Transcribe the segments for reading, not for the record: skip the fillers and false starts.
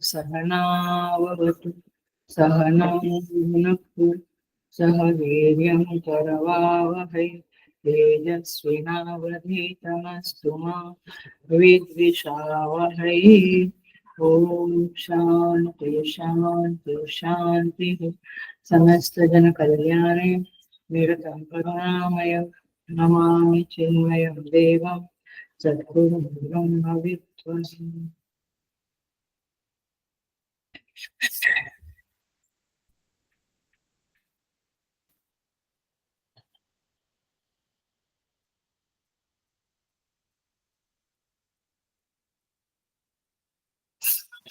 सहनावतु सहनौ भुनक्तु सह वीर्यं करवावहै तेजस्विनावधीतमस्तु मा विद्विषावहै। ओम शांति शांति शांति। समस्त जन कल्याणे निरतं करुणामय नमामि चिन्मयं देवं सद्गुरुं ब्रह्मविद्वं।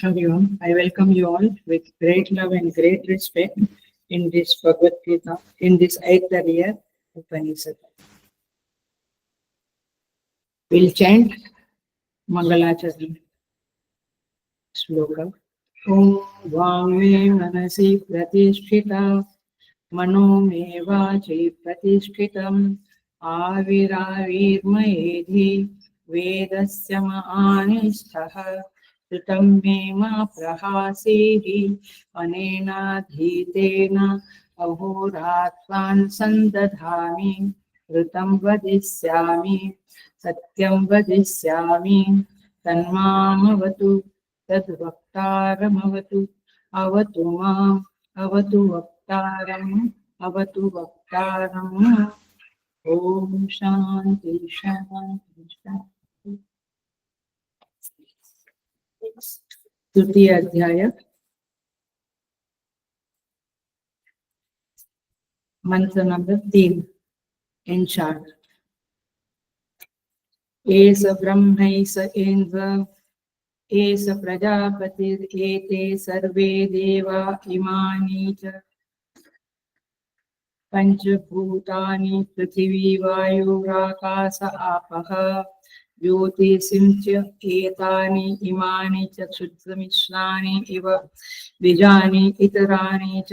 Everyone, I welcome you all with great love and great respect in this Bhagavad Gita, in this Aitariya Upanishad. We'll chant Mangalacharya Shloka. Om Vame Manasi Pratisthita Mano Me Vachi Pratishthitam Aviravirmayedhi Vedasya Ma'anishtaha Ritam Me Ma Prahasehi Anena Dhitena Ahoratvan Sandadhami Ritam Vadisyami Satyam Vadisyami Tanmamavatu Tadvaktaramavatu Avatu Mam Avatu Vaktaram Avatu Vaktaram. Om Shanti Shanti Shanti. तृतीय अध्याय मंत्र number 3 इन चार। S ब्रह्मैस Indra S प्रजापतिरेते सर्वे देवा इमानि च पंचभूतानि पृथिवी वायुराकाश आपः ज्योतिषिं च एतानि इमानि च क्षुद्रमिश्राणि इव बीजानि इतराणि च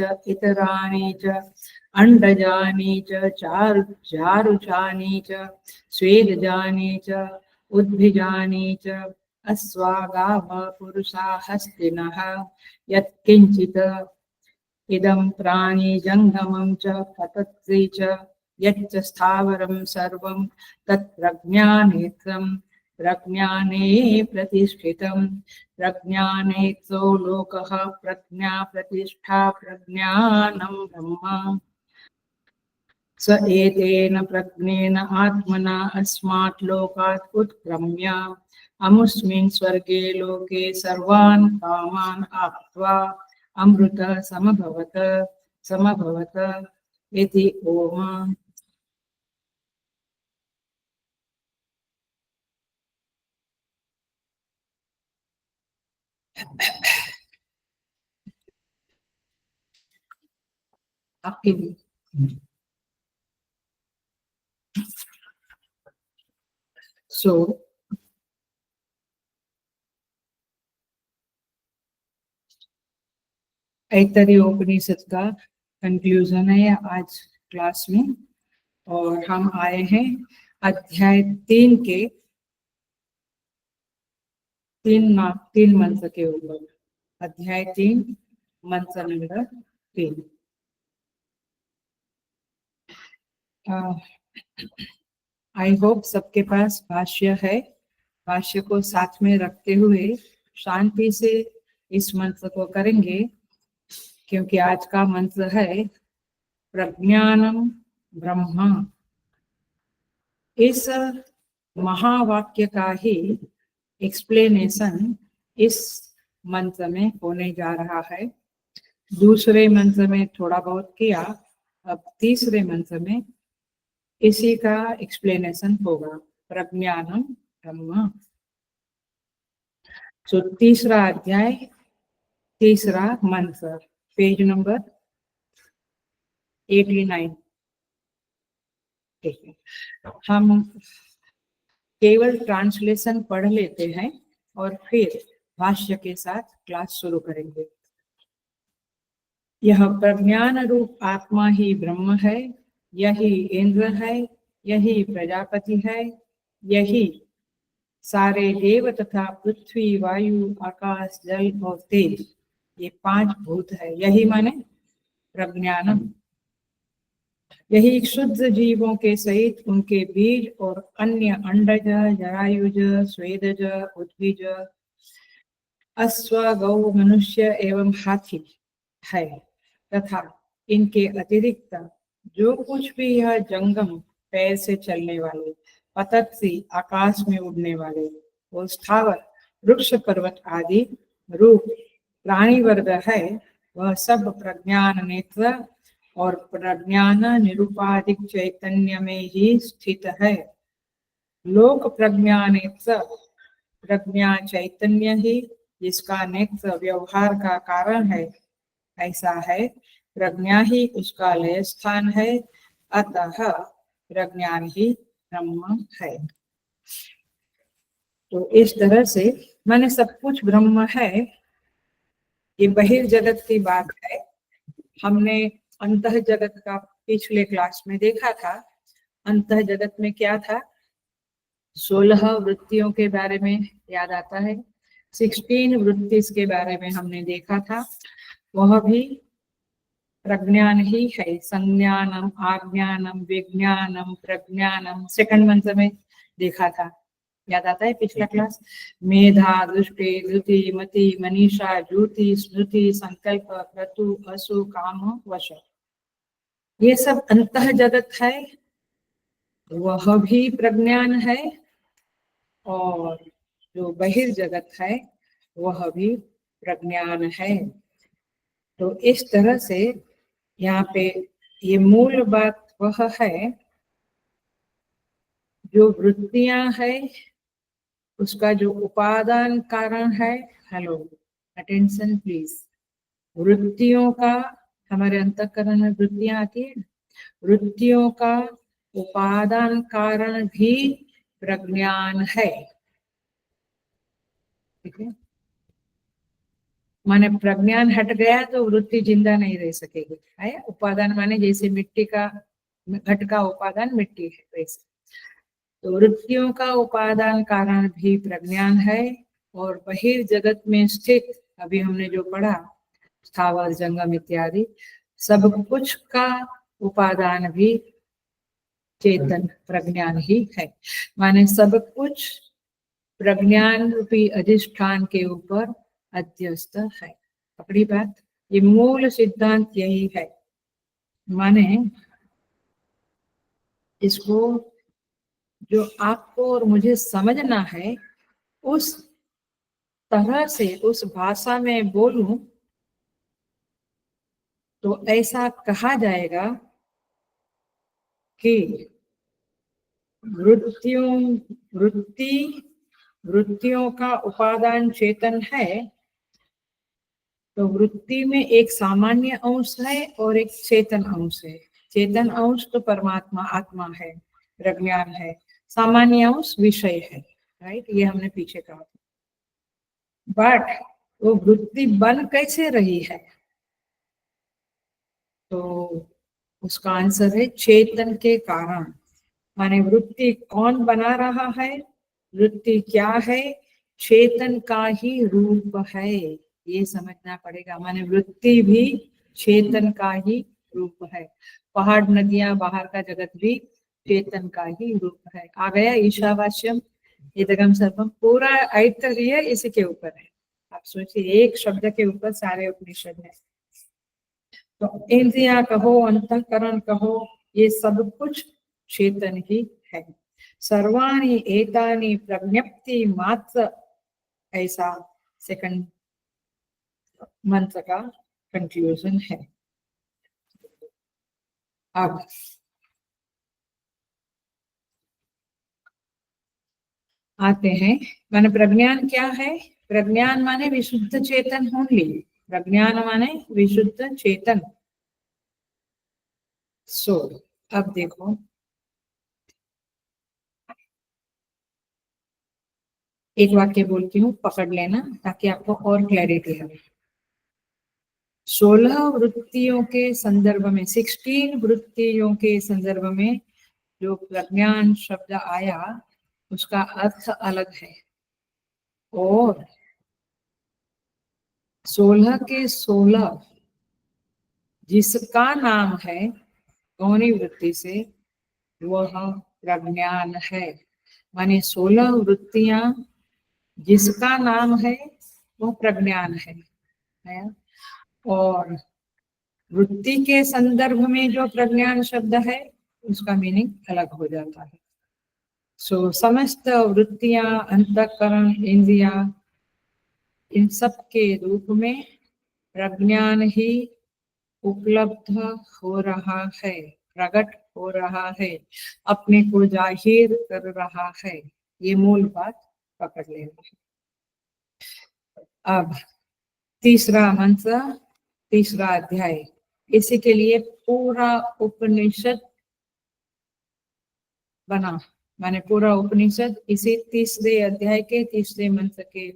अंडजानि च चारुचानि च स्वेदजानि च उद्भिजानि च अस्वागाव पुरुषा हस्तिनः यत्किञ्चित् इदं प्राणि जङ्गमं च पतत्रि च यच्च स्थावरं सर्वं तत् प्रज्ञानेत्रं प्रज्ञाने प्रतिष्ठितं प्रज्ञानेत्रो लोकः प्रज्ञा प्रतिष्ठा प्रज्ञानं ब्रह्म स एतेन प्रज्ञेन आत्मना अस्मात् लोकात् उत्क्रम्य अमुस्मिन् स्वर्गे लोके सर्वान् कामान् आप्त्वा अमृत समभवत इति ओम। आपके भी सो ऐतरेय उपनिषद का कंक्लूजन है आज क्लास में, और हम आए हैं अध्याय 3 के 3 मंत्र के ऊपर। अध्याय 3 मंत्र नंबर 3। आई होप सबके पास भाष्य है। भाष्य को साथ में रखते हुए शांति से इस मंत्र को करेंगे, क्योंकि आज का मंत्र है प्रज्ञानम ब्रह्म। इस महावाक्य का ही एक्सप्लेनेशन इस मंत्र में होने जा रहा है। दूसरे मंत्र में थोड़ा बहुत किया, अब तीसरे मंत्र में इसी का एक्सप्लेनेशन होगा, प्रज्ञानम ब्रह्म। तो तीसरा अध्याय तीसरा मंत्र, पेज नंबर 89। ठीक है, हम केवल ट्रांसलेशन पढ़ लेते हैं और फिर भाष्य के साथ क्लास शुरू करेंगे। यह प्रज्ञान रूप आत्मा ही ब्रह्म है, यही इंद्र है, यही प्रजापति है, यही सारे देव तथा पृथ्वी, वायु, आकाश, जल और तेज, ये 5 भूत है। यही माने प्रज्ञानम। यही शुद्ध जीवों के सहित उनके बीज और अन्य अंडज, जरायुज, स्वेदज, उद्भिज, अश्व, गौ, मनुष्य एवं हाथी है, तथा इनके अतिरिक्त जो कुछ भी यह जंगम पैर से चलने वाले, पतत्सी आकाश में उड़ने वाले, वो स्थावर, वृक्ष, पर्वत आदि रूप प्राणी वर्ग है, वह सब प्रज्ञान नेत्र और प्रज्ञान निरूपाधिक चैतन्य में ही स्थित है। लोक प्रज्ञा नेत्र प्रज्ञा चैतन्य ही जिसका नेत्र व्यवहार का कारण है, ऐसा है। प्रज्ञा ही उसका लय स्थान है, अतः प्रज्ञान ही ब्रह्म है। तो इस तरह से माने सब कुछ ब्रह्म है, ये बहिर्जगत की बात है। हमने अंतः जगत का पिछले क्लास में देखा था। अंतः जगत में क्या था? 16 वृत्तियों के बारे में याद आता है। 16 वृत्तिस के बारे में हमने देखा था, वह भी प्रज्ञान ही है। संज्ञानम, आज्ञानम, विज्ञानम, प्रज्ञानम सेकंड मंत्र में देखा था, याद आता है पिछला क्लास। मेधा, दृष्टि, धृति, मति, मनीषा, ज्योति, स्मृति, संकल्प, क्रतु, असु, काम, वश, ये सब अंतः जगत है, वह भी प्रज्ञान है। और जो बहिर्जगत है वह भी प्रज्ञान है। तो इस तरह से यहाँ पे ये मूल बात वह है, जो वृत्तियां है उसका जो उपादान कारण है, हेलो अटेंशन प्लीज, वृत्तियों का, हमारे अंतःकरण में वृत्तियां आती है, वृत्तियों का उपादान कारण भी प्रज्ञान है। ठीक है, माने प्रज्ञान हट गया तो वृत्ति जिंदा नहीं रह सकेगी, है। उपादान माने जैसे मिट्टी का, घट का उपादान मिट्टी है, वैसे तो वृत्तियों का उपादान कारण भी प्रज्ञान है। और बहिर्जगत में स्थित, अभी हमने जो पढ़ा, स्थावर, जंगम इत्यादि सब कुछ का उपादान भी चेतन प्रज्ञान ही है। माने सब कुछ प्रज्ञान रूपी अधिष्ठान के ऊपर अध्यस्त है। पकड़ी बात, ये मूल सिद्धांत यही है। माने इसको जो आपको और मुझे समझना है, उस तरह से उस भाषा में बोलूं तो ऐसा कहा जाएगा कि वृत्तियों का उपादान चेतन है, तो वृत्ति में एक सामान्य अंश है और एक चेतन अंश है। चेतन अंश तो परमात्मा आत्मा है, प्रज्ञान है, सामान्य अंश विषय है, राइट, ये हमने पीछे कहा था। बट वो वृत्ति बन कैसे रही है, तो उसका आंसर है चेतन के कारण। माने वृत्ति कौन बना रहा है, वृत्ति क्या है, चेतन का ही रूप है, ये समझना पड़ेगा। माने वृत्ति भी चेतन का ही रूप है। पहाड़, नदियां, बाहर का जगत भी चेतन का ही रूप है। आ गया ईशावास्यम इदगम सर्वम, पूरा ऐतरेय इसी के ऊपर है। आप सोचिए, एक शब्द के ऊपर सारे उपनिषद है। तो इंद्रिया कहो, अंतःकरण कहो, ये सब कुछ चेतन ही है। सर्वाणि एतानि प्रज्ञप्ति मात्र, ऐसा सेकंड मंत्र का कंक्लूजन है। अब आते हैं, माने प्रज्ञान क्या है? प्रज्ञान माने विशुद्ध चेतन ओनली, प्रज्ञान माने विशुद्ध चेतन। सो अब देखो, एक वाक्य बोलती हूँ, पकड़ लेना ताकि आपको और क्लैरिटी हो। 16 वृत्तियों के संदर्भ में, 16 वृत्तियों के संदर्भ में जो प्रज्ञान शब्द आया उसका अर्थ अलग है, और 16 के 16 जिसका नाम है गौणी वृत्ति से वह प्रज्ञान है। माने 16 वृत्तियां जिसका नाम है वह प्रज्ञान है? और वृत्ति के संदर्भ में जो प्रज्ञान शब्द है उसका मीनिंग अलग हो जाता है। सो समस्त वृत्तियां, अंतःकरण, इंद्रिया, इन सब के रूप में प्रज्ञान ही उपलब्ध हो रहा है, प्रकट हो रहा है, अपने को जाहिर कर रहा है। ये मूल बात पकड़ लेना है। अब तीसरा मंत्र, तीसरा अध्याय, इसी के लिए पूरा उपनिषद बना। माने पूरा उपनिषद इसी तीसरे अध्याय के तीसरे मंत्र के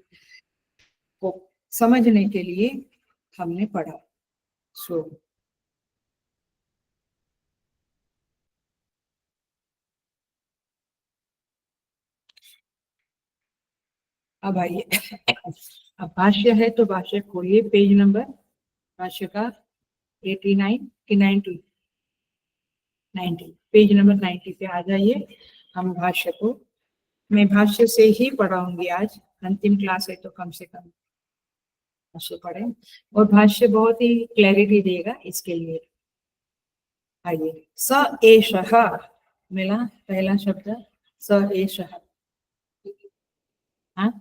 को समझने के लिए हमने पढ़ा। सो अब आइए, अब भाष्य है तो भाष्य खोलिए, पेज नंबर भाष्य का 89 की 90, पेज नंबर 90 पे आ जाइए। हम भाष्य को, मैं भाष्य से ही पढ़ाऊंगी आज, अंतिम क्लास है तो कम से कम भाष्य पढ़े, और भाष्य बहुत ही क्लैरिटी देगा, इसके लिए आइए। स एषः मिला पहला शब्द, स एषः, हाँ,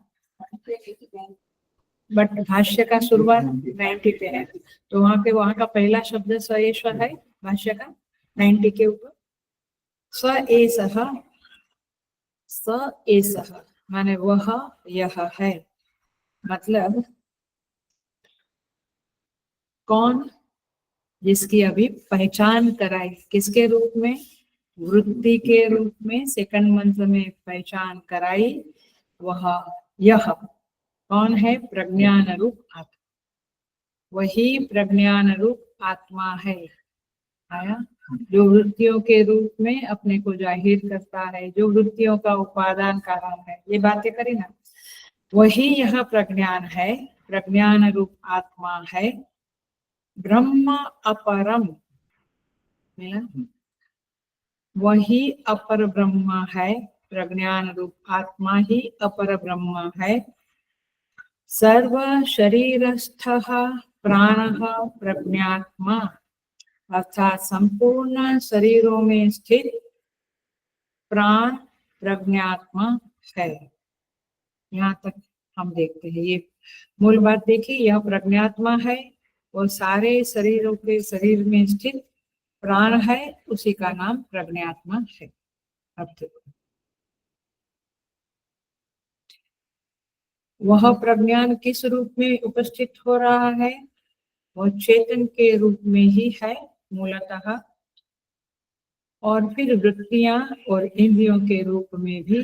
बट भाष्य का शुरुआत 90 पे है, तो वहां का पहला शब्द स एषः है भाष्य का 90 के ऊपर। स एषः, स एषः माने वह यह है, मतलब कौन, जिसकी अभी पहचान कराई, किसके रूप में, वृत्ति के रूप में, सेकंड मंत्र में पहचान कराई, वह यह कौन है, प्रज्ञान रूप आत्मा, वही प्रज्ञान रूप आत्मा है। आया, जो वृत्तियों के रूप में अपने को जाहिर करता है, जो वृत्तियों का उपादान कारण है, ये बातें करी ना, वही यह प्रज्ञान है, प्रज्ञान रूप आत्मा है। ब्रह्म अपरम, मिला, वही अपर ब्रह्म है, प्रज्ञान रूप आत्मा ही अपर ब्रह्म है। सर्व शरीरस्थः प्राणः प्रज्ञात्मा, अर्थात संपूर्ण शरीरों में स्थित प्राण प्रज्ञात्मा है। यहाँ तक हम देखते हैं, ये मूल बात देखिए, यह प्रज्ञात्मा है, और सारे शरीरों के शरीर में स्थित प्राण है, उसी का नाम प्रज्ञात्मा है। अब देखो, वह प्रज्ञान किस रूप में उपस्थित हो रहा है, वह चेतन के रूप में ही है मूलतः, और फिर वृत्तियां और इंद्रियों के रूप में भी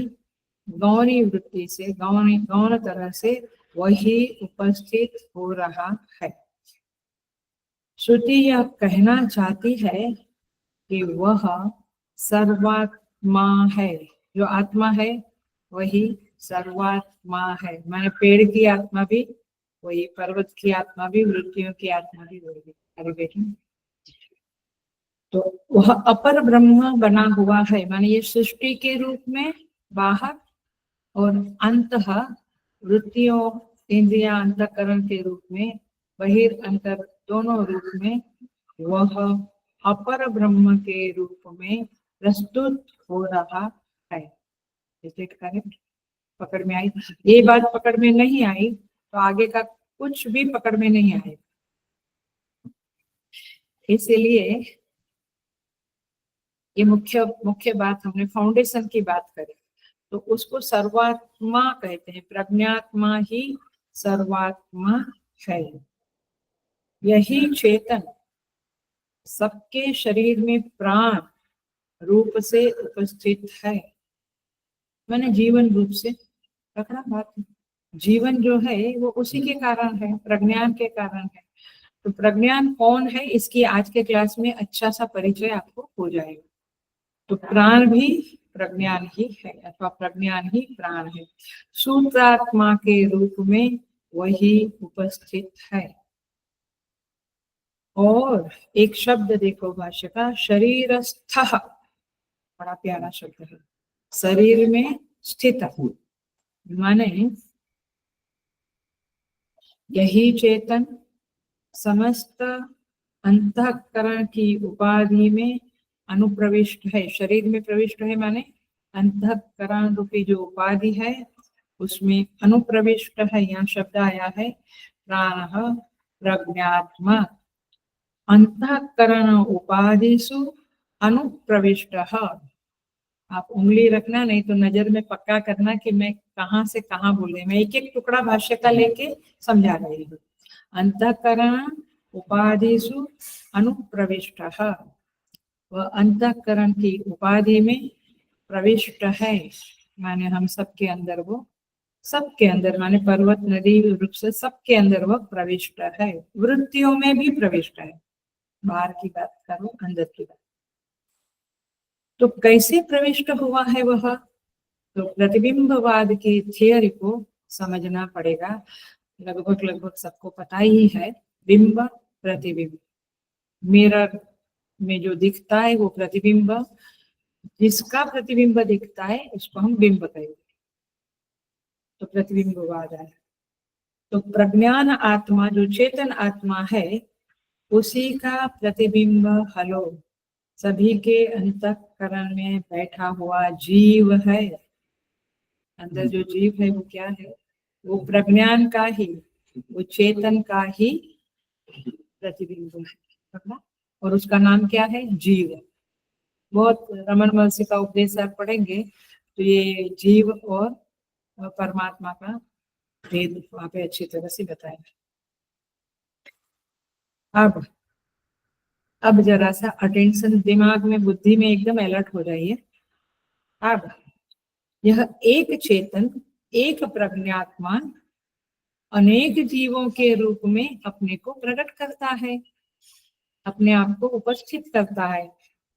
गौणी वृत्ति से, गौण तरह से वही उपस्थित हो रहा है। श्रुति यह कहना चाहती है कि वह सर्वात्मा है, जो आत्मा है वही सर्वात्मा है, माने पेड़ की आत्मा भी वही, पर्वत की आत्मा भी, वृत्तियों की आत्मा भी वही। अरे बेटी, तो वह अपर ब्रह्म बना हुआ है, माने ये सृष्टि के रूप में बाहर, और अंतः वृत्तियों, इंद्रिया, अंतःकरण के रूप में, बहिर अंतर दोनों रूप में वह अपर ब्रह्म के रूप में प्रस्तुत हो रहा है। करेक्ट, पकड़ में आई? ये बात पकड़ में नहीं आई तो आगे का कुछ भी पकड़ में नहीं आए। इसलिए ये मुख्य बात, हमने फाउंडेशन की बात करी, तो उसको सर्वात्मा कहते हैं, प्रज्ञात्मा ही सर्वात्मा है। यही चेतन सबके शरीर में प्राण रूप से उपस्थित है, माने जीवन रूप से। रखना बात है। जीवन जो है वो उसी के कारण है, प्रज्ञान के कारण है। तो प्रज्ञान कौन है, इसकी आज के क्लास में अच्छा सा परिचय आपको हो जाएगा। तो प्राण भी प्रज्ञान ही है, अथवा प्रज्ञान ही प्राण है। सूत्रात्मा के रूप में वही उपस्थित है। और एक शब्द देखो भाष्य का, शरीरस्थः, बड़ा प्यारा शब्द है। शरीर में स्थित, माने यही चेतन समस्त अंतःकरण की उपाधि में अनुप्रविष्ट है। शरीर में प्रविष्ट है माने अंतःकरण रूपी जो उपाधि है उसमें अनुप्रविष्ट है। यहाँ शब्द आया है प्राणः प्रज्ञात्मा अंतःकरण उपाधिषु अनुप्रविष्टः। आप उंगली रखना, नहीं तो नजर में पक्का करना कि मैं कहाँ से कहाँ बोले। मैं एक एक टुकड़ा भाष्य का लेके समझा रही हूँ। अंतःकरण उपाधिषु अनुप्रविष्टः, वह अंतःकरण की उपाधि में प्रविष्ट है, माने हम सबके अंदर, वो सबके अंदर, माने पर्वत नदी वृक्ष सबके अंदर वह प्रविष्ट है। वृत्तियों में भी प्रविष्ट है। बाहर की बात करो, अंदर की बात। तो कैसे प्रविष्ट हुआ है वह, तो प्रतिबिंबवाद की थियरी को समझना पड़ेगा। लगभग लगभग सबको पता ही है, बिंब प्रतिबिंब, मिरर में जो दिखता है वो प्रतिबिंब, जिसका प्रतिबिंब दिखता है उसको हम बिंब कहेंगे। तो प्रतिबिंबवाद है। तो प्रज्ञान आत्मा जो चेतन आत्मा है उसी का प्रतिबिंब हलो सभी के अंतःकरण में बैठा हुआ जीव है। अंदर जो जीव है वो क्या है, वो प्रज्ञान का ही, वो चेतन का ही प्रतिबिंब है। और उसका नाम क्या है, जीव। बहुत रमन महर्षि का उपदेश आप पढ़ेंगे तो ये जीव और परमात्मा का भेद वहां पे अच्छी तरह से बताया। अब जरा सा अटेंशन, दिमाग में बुद्धि में एकदम अलर्ट हो जाइए। अब यह एक चेतन, एक प्रज्ञात्मा अनेक जीवों के रूप में अपने को प्रकट करता है, अपने आप को उपस्थित करता है।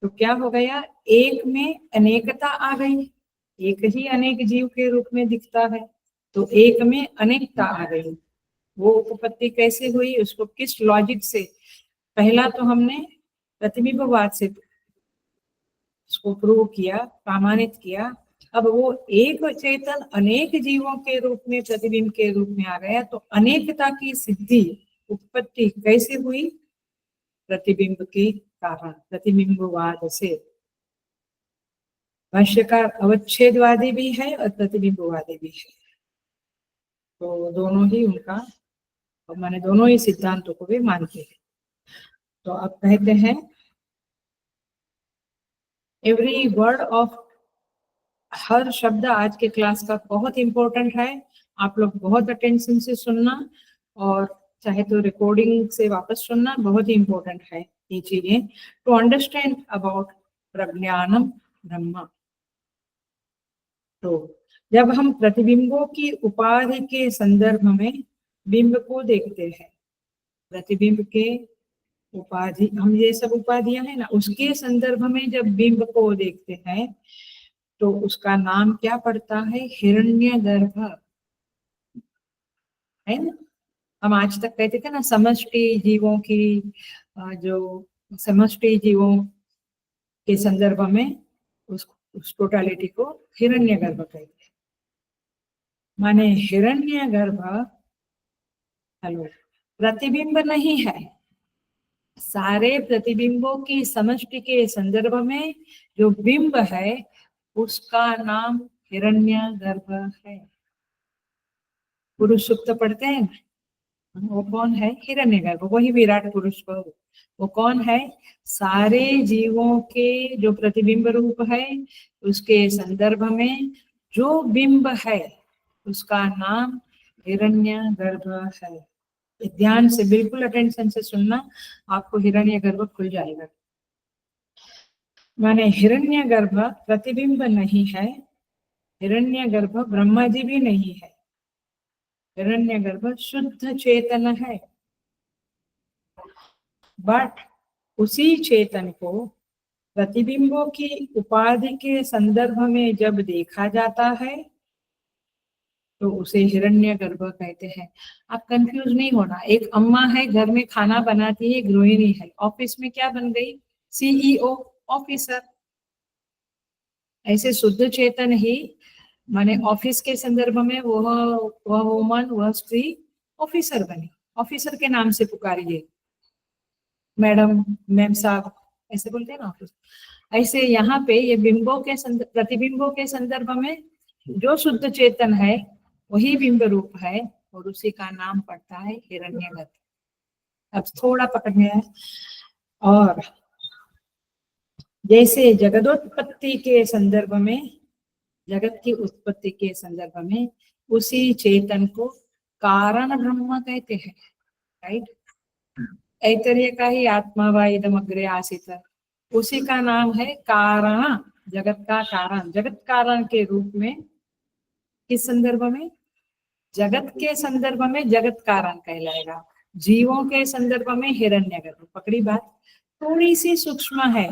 तो क्या हो गया, एक में अनेकता आ गई, एक ही अनेक जीव के रूप में दिखता है, तो एक में अनेकता आ गई। वो उपपत्ति कैसे हुई, उसको किस लॉजिक से, पहला तो हमने प्रतिबिंबवाद से उसको प्रूव किया, प्रमाणित किया। अब वो एक चेतन अनेक जीवों के रूप में प्रतिबिंब के रूप में आ गया, तो अनेकता की सिद्धि, उत्पत्ति कैसे हुई, प्रतिबिंब के कारण, प्रतिबिंबवाद से। भाष्यकार अवच्छेदवादी भी है और प्रतिबिंबवादी भी है, तो दोनों ही उनका, माने दोनों ही सिद्धांतों को भी मानते हैं। तो अब कहते हैं एवरी वर्ड ऑफ, हर शब्द आज के क्लास का बहुत इंपॉर्टेंट है। आप लोग बहुत अटेंशन से सुनना, और चाहे तो रिकॉर्डिंग से वापस सुनना, बहुत ही इंपॉर्टेंट है ये चीजें टू अंडरस्टैंड अबाउट प्रज्ञानम ब्रह्मा। तो जब हम प्रतिबिंबों की उपाधि के संदर्भ में बिंब को देखते हैं, प्रतिबिंब के उपाधि, हम ये सब उपाधियां हैं ना, उसके संदर्भ में जब बिंब को देखते हैं तो उसका नाम क्या पड़ता है, हिरण्यगर्भ, है ना। हम आज तक कहते थे ना समष्टि जीवों की, जो समष्टि जीवों के संदर्भ में उस टोटालिटी को हिरण्यगर्भ कहते हैं। माने हिरण्यगर्भ, हेलो, प्रतिबिंब नहीं है, सारे प्रतिबिंबों की समष्टि के संदर्भ में जो बिंब है उसका नाम हिरण्यगर्भ है। पुरुष सूक्त पढ़ते हैं ना, वो कौन है, हिरण्यगर्भ, वही विराट पुरुष को। वो कौन है, सारे जीवों के जो प्रतिबिंब रूप है उसके संदर्भ में जो बिंब है उसका नाम हिरण्यगर्भ है। ध्यान से, बिल्कुल अटेंशन से सुनना, आपको हिरण्यगर्भ खुल जाएगा। माने हिरण्यगर्भ प्रतिबिंब नहीं है, हिरण्यगर्भ ब्रह्मा जी भी नहीं है, हिरण्यगर्भ शुद्ध चेतन है। बट उसी चेतन को प्रतिबिंबों की उपाधि के संदर्भ में जब देखा जाता है तो उसे हिरण्यगर्भ कहते हैं। आप कंफ्यूज नहीं होना। एक अम्मा है, घर में खाना बनाती है, गृहिणी है, ऑफिस में क्या बन गई? CEO, officer. ऐसे शुद्ध चेतन ही माने ऑफिस के संदर्भ में वह वुमन, वह स्त्री ऑफिसर बनी, ऑफिसर के नाम से पुकारिए, मैडम, मैम साहब, ऐसे बोलते हैं ना ऑफिस। ऐसे यहाँ पे ये बिंबों के प्रतिबिंबों के संदर्भ में जो शुद्ध चेतन है वही बिंब रूप है और उसी का नाम पड़ता है हिरण्यगर्भ। अब थोड़ा पकड़ने है। और जैसे जगदोत्पत्ति के संदर्भ में, जगत की उत्पत्ति के संदर्भ में उसी चेतन को कारण ब्रह्म कहते हैं, राइट। ऐतरेय का ही आत्मा व इदम अग्रे आसीत, उसी का नाम है कारण, जगत का कारण। जगत कारण के रूप में किस संदर्भ में? जगत के संदर्भ में जगत कारण कहलाएगा, जीवों के संदर्भ में हिरण्यगर्भ। पकड़ी बात? थोड़ी सी सूक्ष्म है,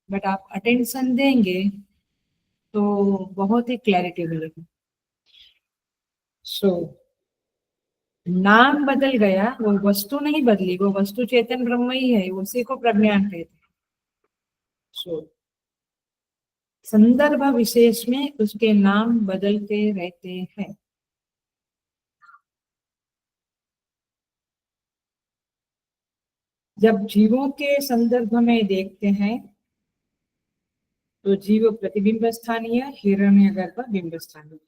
बट आप अटेंशन देंगे तो बहुत ही क्लैरिटी मिलेगी। सो नाम बदल गया, वो वस्तु नहीं बदली, वो वस्तु चेतन ब्रह्म ही है, उसी को प्रज्ञान कहते हैं। सो संदर्भ विशेष में उसके नाम बदलते रहते हैं। जब जीवों के संदर्भ में देखते हैं तो जीव प्रतिबिंब स्थानीय, हिरण्यगर्भ बिंब स्थानीय।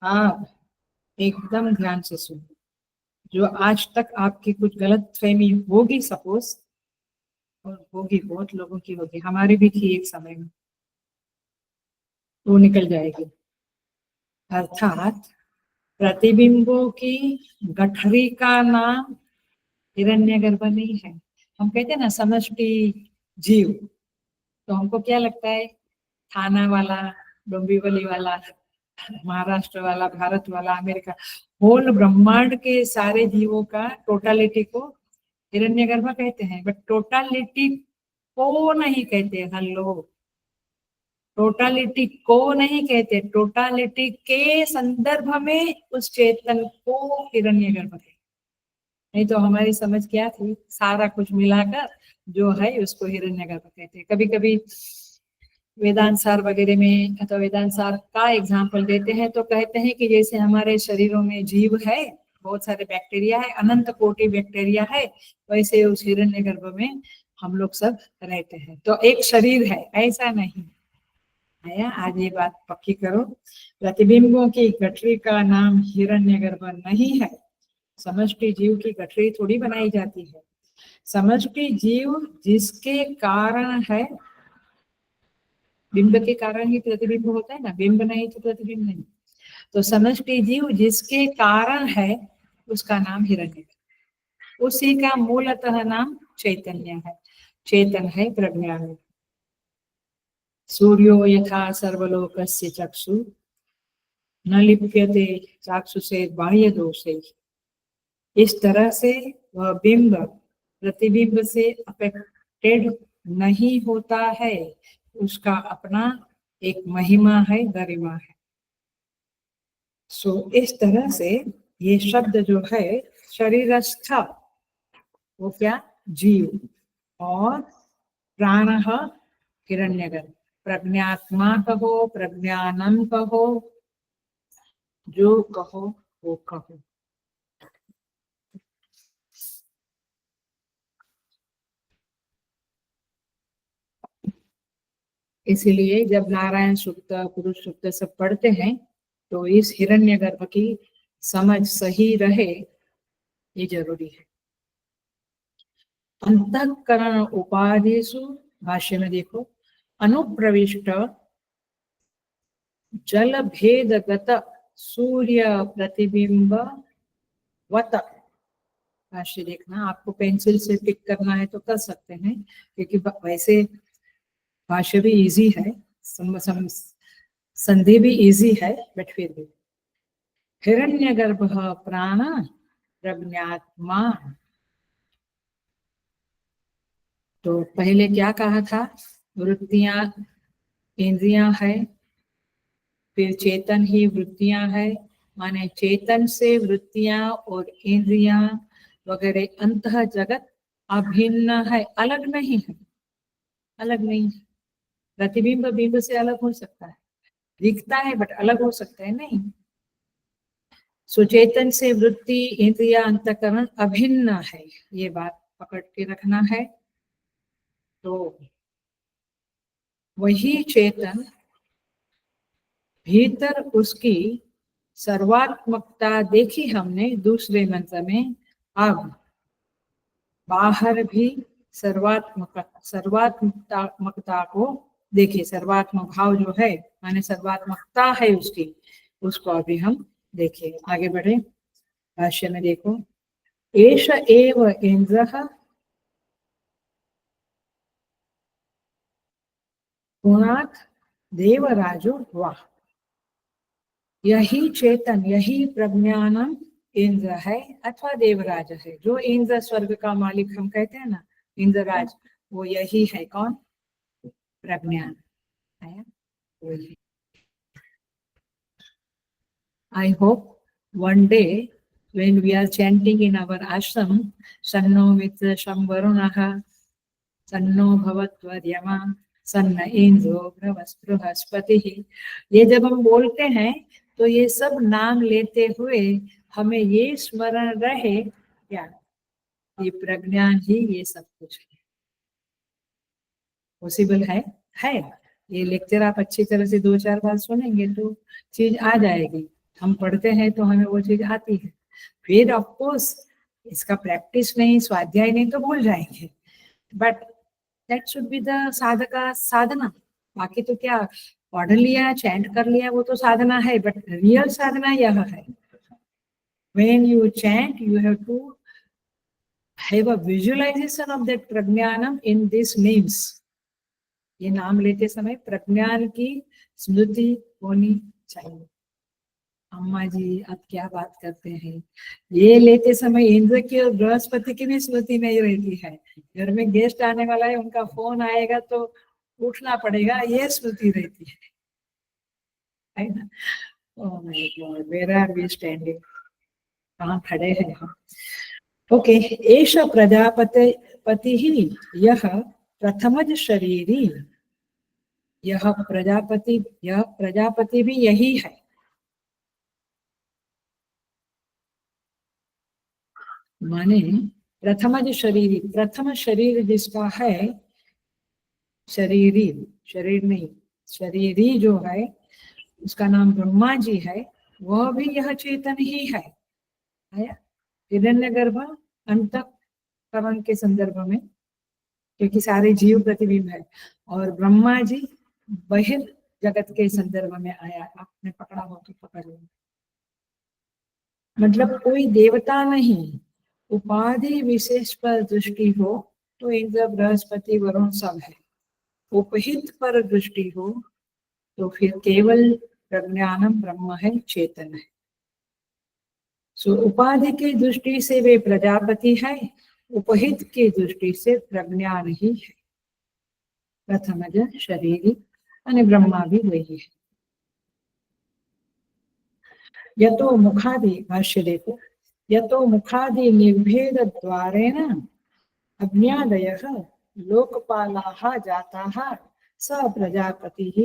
आप एकदम ध्यान से सुनो। जो आज तक आपकी कुछ गलत फहमी होगी, सपोज, और होगी, बहुत लोगों की होगी, हमारी भी थी एक समय में, वो निकल जाएगी। अर्थात प्रतिबिंबों की गठरी का नाम हिरण्यगर्भ नहीं है। हम कहते हैं ना समष्टि जीव, तो हमको क्या लगता है? थाना वाला, डोंबिवली वाला, महाराष्ट्र वाला, भारत वाला, अमेरिका, होल ब्रह्मांड के सारे जीवों का टोटालिटी को हिरण्यगर्भ कहते हैं। बट टोटालिटी को नहीं कहते। हेलो, टोटालिटी को नहीं कहते, टोटालिटी के संदर्भ में उस चेतन को हिरण्यगर्भ कहते। नहीं तो हमारी समझ क्या थी? सारा कुछ मिलाकर जो है उसको हिरण्यगर्भ कहते हैं। कभी कभी वेदांत सार वगैरह में अथवा वेदांत सार का एग्जाम्पल देते हैं तो कहते हैं कि जैसे हमारे शरीरों में जीव है, बहुत सारे बैक्टीरिया है, अनंत कोटि बैक्टीरिया है, वैसे उस हिरण्यगर्भ में हम लोग सब रहते हैं। तो एक शरीर है, ऐसा नहीं है। आज ये बात पक्की करो, प्रतिबिंबों की गठरी का नाम हिरण्यगर्भ नहीं है। समष्टि जीव की गठरी थोड़ी बनाई जाती है। समष्टि जीव जिसके कारण है, बिंब के कारण ही प्रतिबिंब होता है ना, बिंब नहीं तो प्रतिबिंब नहीं। तो समष्टि जीव जिसके कारण है उसका नाम हिरण्यगर्भ। उसी का मूलतः नाम चैतन्य है, चेतन है, प्रज्ञान है। सूर्यो यथा सर्वलोकस्य चक्षु न लिप्यते चाक्षु से बाह्य दोषे। इस तरह से वह बिंब प्रतिबिंब से अफेक्टेड नहीं होता है, उसका अपना एक महिमा है, गरिमा है। सो इस तरह से ये शब्द जो है शरीरस्थ, वो क्या? जीव, और प्राण हिरण्यगर्भ। प्रज्ञात्मा कहो, प्रज्ञानम कहो, जो कहो वो कहो। इसीलिए जब नारायण सूक्त, पुरुष सूक्त सब पढ़ते हैं तो इस हिरण्यगर्भ की समझ सही रहे, ये जरूरी है। अंतःकरण उपाधिषु, भाष्य में देखो, अनुप्रविष्ट जल भेदगत सूर्य प्रतिबिंब वत भाष्य देखना, आपको पेंसिल से टिक करना है तो कर सकते हैं, क्योंकि वैसे भाष्य भी इजी है, संधि भी इजी है, बट फिर भी हिरण्यगर्भः प्राण प्रज्ञात्मा। तो पहले क्या कहा था, वृत्तियां इंद्रियां है, फिर चेतन ही वृत्तियां है, माने चेतन से वृत्तियां और इंद्रियां वगैरह अंतः जगत अभिन्न है, अलग नहीं है, अलग नहीं है। प्रतिबिंब बिंब से अलग हो सकता है, दिखता है बट अलग हो सकता है नहीं। सुचेतन से वृत्ति इंद्रिया अंतकरण अभिन्न है, ये बात पकड़ के रखना है। तो वही चेतन भीतर उसकी सर्वात्मकता देखी हमने दूसरे मंत्र में, अब बाहर भी सर्वात्मकता को देखिए, सर्वात्मक भाव जो है माने सर्वात्मकता है उसकी, उसको अभी हम देखिए। आगे बढ़े, भाष्य में देखो, एष एव इंद्रः गुणात् देवराजो वा। यही चेतन, यही प्रज्ञानम इंद्र है अथवा देवराज है। जो इंद्र स्वर्ग का मालिक हम कहते हैं ना, इंद्रराज, वो यही है। कौन? प्रज्ञान है वही। I hope one day when we are chanting in our ashram, Sanno Mitrasham Varunaha, Sanno Bhavatvaryama, Sanna Indro Bhravaspruhaspatihi, ये जब हम बोलते हैं तो ये सब नाम लेते हुए हमें ये स्मरण रहे क्या, ये प्रज्ञान ही ये सब कुछ है। पॉसिबल है। ये लेक्चर आप अच्छी तरह से 2-4 बार सुनेंगे तो चीज आ जाएगी। हम पढ़ते हैं तो हमें वो चीज आती है, फिर ऑफ कोर्स इसका प्रैक्टिस नहीं, स्वाध्याय नहीं तो भूल जाएंगे, but that should be the साधका साधना। बाकी तो क्या, पढ़ लिया, चैंट कर लिया, वो तो साधना है, बट रियल साधना यह है, when you chant you have to have a visualization of that prajnanam in these names. ये नाम लेते समय प्रज्ञान की स्मृति होनी चाहिए। अम्मा जी अब क्या बात करते हैं, ये लेते समय इंद्र की और बृहस्पति की भी स्मृति नहीं रहती है। घर में गेस्ट आने वाला है, उनका फोन आएगा तो उठना पड़ेगा, ये स्मृति रहती है ना। Oh my God, where are we standing, कहाँ खड़े हैं हम। ओके, एष प्रजापति ही यह प्रथमज शरीरी, यह प्रजापति भी यही है। माने प्रथमज शरीरी, प्रथम शरीर जिसका है, शरीरी शरीर नहीं, शरीरी जो है उसका नाम ब्रह्मा जी है, वह भी यह चेतन ही है। हिरण्यगर्भ अंतःकरण के संदर्भ में, क्योंकि सारे जीव प्रतिबिंब है, और ब्रह्मा जी बहिर् जगत के संदर्भ में आया। आपने पकड़ा हो तो पकड़ लो, मतलब कोई देवता नहीं, उपाधि विशेष पर दृष्टि हो तो इंद्र बृहस्पति वरुण सब है। उपहित पर दृष्टि हो तो फिर केवल प्रज्ञानम ब्रह्म है, चेतन है। सो उपाधि की दृष्टि से वे प्रजापति है, उपहित की दृष्टि से प्रज्ञान ही है। प्रथमज शरीरी आणि ब्रह्मा भी वही है। यतो मुखादि, भाष्य देखो, यतो मुखादि निर्भेद द्वारेण अज्ञादयः लोकपालाः जाताः स प्रजापतिः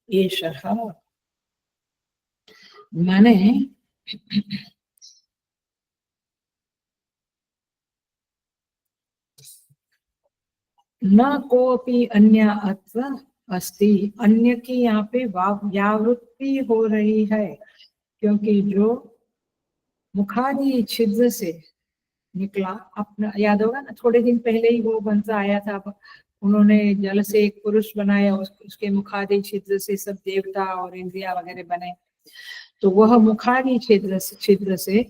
एषः। माने न कोपि अन्य अत्र अस्ति, अन्य की यहाँ पे व्यावृत्ति हो रही है, क्योंकि जो मुखादि छिद्र से निकला, अपना याद होगा ना, थोड़े दिन पहले ही वो मंत्र आया था, उन्होंने जल से एक पुरुष बनाया, उसके मुखादि छिद्र से सब देवता और इंद्रिया वगैरह बने। तो वह मुखादि छिद्र से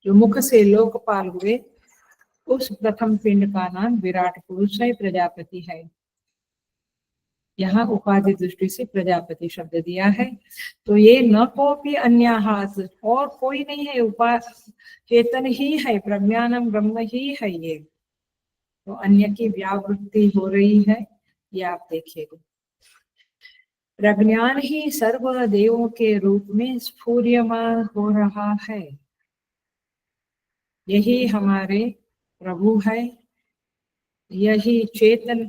जो मुख से लोकपाल हुए, उस प्रथम पिंड का नाम विराट पुरुष है, प्रजापति है। यहाँ उपाधि दृष्टि से प्रजापति शब्द दिया है। तो ये न कोपी अन्याहास, और कोई नहीं है, उपा चेतन ही है, प्रज्ञानम ब्रह्म ही है ये। तो अन्य की व्यावृत्ति हो रही है, ये आप देखिएगा। प्रज्ञान ही सर्व देवों के रूप में स्फूर्यमान हो रहा है। यही हमारे प्रभु है, यही चेतन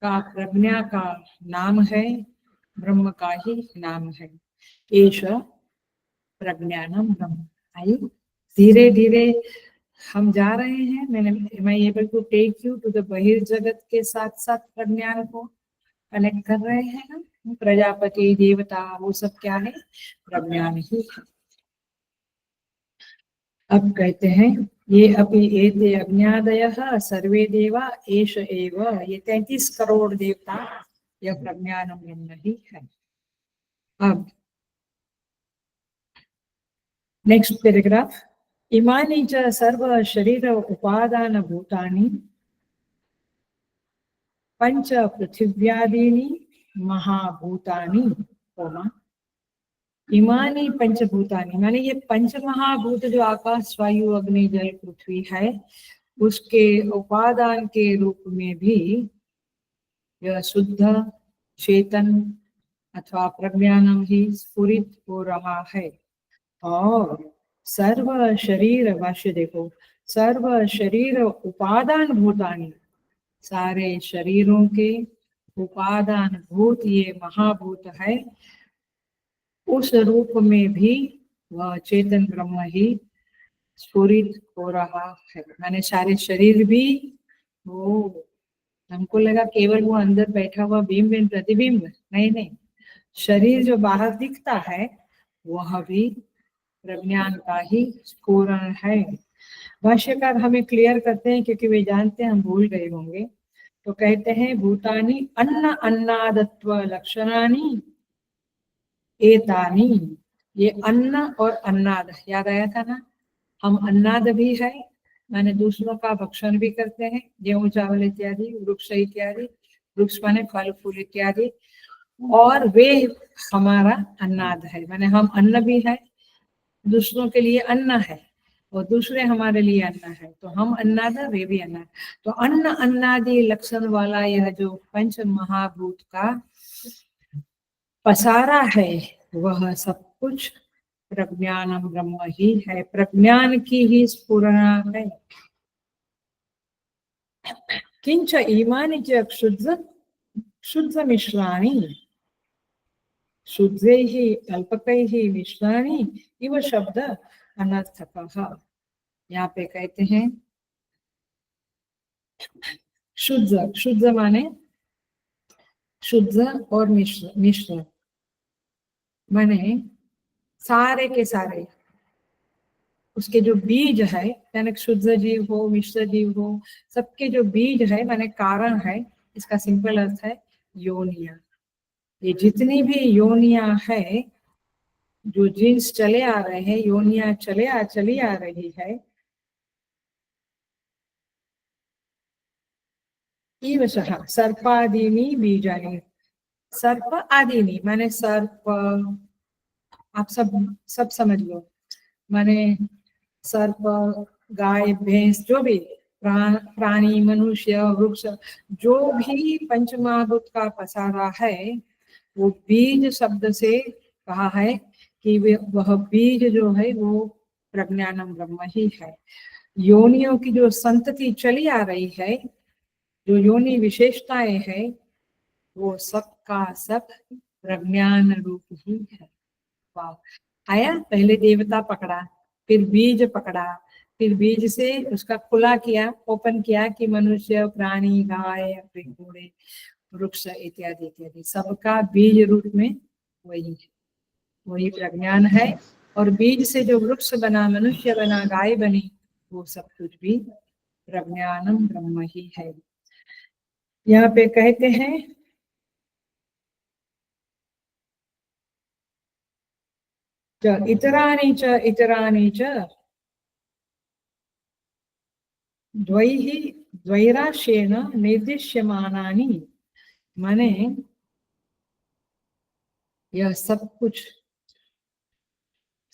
का, प्रज्ञा का नाम है, ब्रह्म का ही नाम है। एष प्रज्ञानम ब्रह्म। आइए धीरे धीरे हम जा रहे हैं। मैं able to take you to the बहिर्जगत के साथ साथ प्रज्ञान को कनेक्ट कर रहे हैं हम। प्रजापति, देवता, वो सब क्या है? प्रज्ञान ही है। अब कहते हैं ये अपि एते अज्ञादयः सर्वे देवा एष एव, ये 33 करोड़ देवता यह प्रज्ञानम ब्रह्म ही है। अब नेक्स्ट पैराग्राफ। इमानि च सर्व शरीर उपादान भूतानि पंच पृथिव्यादीनि महाभूतानि, इमानी पंचभूतानि माने ये पंच महाभूत जो आकाश, वायु, अग्नि, जल, पृथ्वी है, उसके उपादान के रूप में भी यह शुद्ध चेतन अथवा प्रज्ञानम ही स्फुरित हो रहा है। और सर्व शरीर, भाष्य देखो, सर्व शरीर उपादान भूतानि, सारे शरीरों के उपादान भूत ये महाभूत है, उस रूप में भी वह चेतन ब्रह्म ही स्फुरित हो रहा है। माने सारे शरीर भी वो, हमको लगा केवल वो अंदर बैठा हुआ बिंब प्रतिबिंब, नहीं नहीं, शरीर जो बाहर दिखता है वह भी प्रज्ञान का ही स्फुरण है। भाष्यकार हमें क्लियर करते हैं, क्योंकि वे जानते हैं हम भूल गए होंगे। तो कहते हैं भूतानि अन्न अन्नादत्व लक्षणानि एतानि, ये अन्न और अन्नाद याद आया था ना, हम अन्नाद भी है, माने दूसरों का भक्षण भी करते हैं, गेहूं चावल इत्यादि, वृक्ष इत्यादि, वृक्ष माने फल फूल इत्यादि, और वे हमारा अन्नाद है, माने हम अन्न भी है, दूसरों के लिए अन्न है और दूसरे हमारे लिए अन्न है, तो हम अन्नाद, वे भी अन्न। तो अन्न अन्नादि लक्षण वाला यह जो पंच महाभूत का पसारा है, वह सब कुछ प्रज्ञानम ब्रह्म ही है, प्रज्ञान की ही स्फुरणा है। किंच इमानि च क्षुद्र शुद्ध मिश्राणि, शुद्धैः अल्पकैः मिश्राणि इव शब्द अनर्थकः। यहाँ पे कहते हैं शुद्ध, शुद्ध माने शुद्ध और मिश्र, मिश्र माने सारे के सारे, उसके जो बीज है, यानी शुद्ध जीव हो, मिश्र जीव हो, सबके जो बीज है माने कारण है, इसका सिंपल अर्थ है योनिया। ये जितनी भी योनिया है, जो जीन्स चले आ रहे हैं, योनिया चली आ रही है, ईवशः सर्पादीनि बीजानि, सर्प आदीनि माने सर्प, आप सब समझ लो, माने सर्प, गाय, भैंस, जो भी प्राणी, मनुष्य, वृक्ष, जो भी पंचमहाभूत का पसारा है, वो बीज शब्द से कहा है कि वह बीज जो है वो प्रज्ञानम ब्रह्म ही है। योनियों की जो संतति चली आ रही है, जो योनि विशेषताएं है, वो सब का सब प्रज्ञान रूप ही है। आया, पहले देवता पकड़ा, फिर बीज पकड़ा, फिर बीज से उसका खुला किया, ओपन किया कि मनुष्य, प्राणी, गाय, घोड़े, वृक्ष इत्यादि इत्यादि, सबका बीज रूप में वही है, वही प्रज्ञान है। और बीज से जो वृक्ष बना, मनुष्य बना, गाय बनी, वो सब कुछ भी प्रज्ञानम ब्रह्म ही है। यहाँ पे कहते हैं इतरानी च द्वैहि द्वैराशेन निर्दिश्यमानानि, माने यह सब कुछ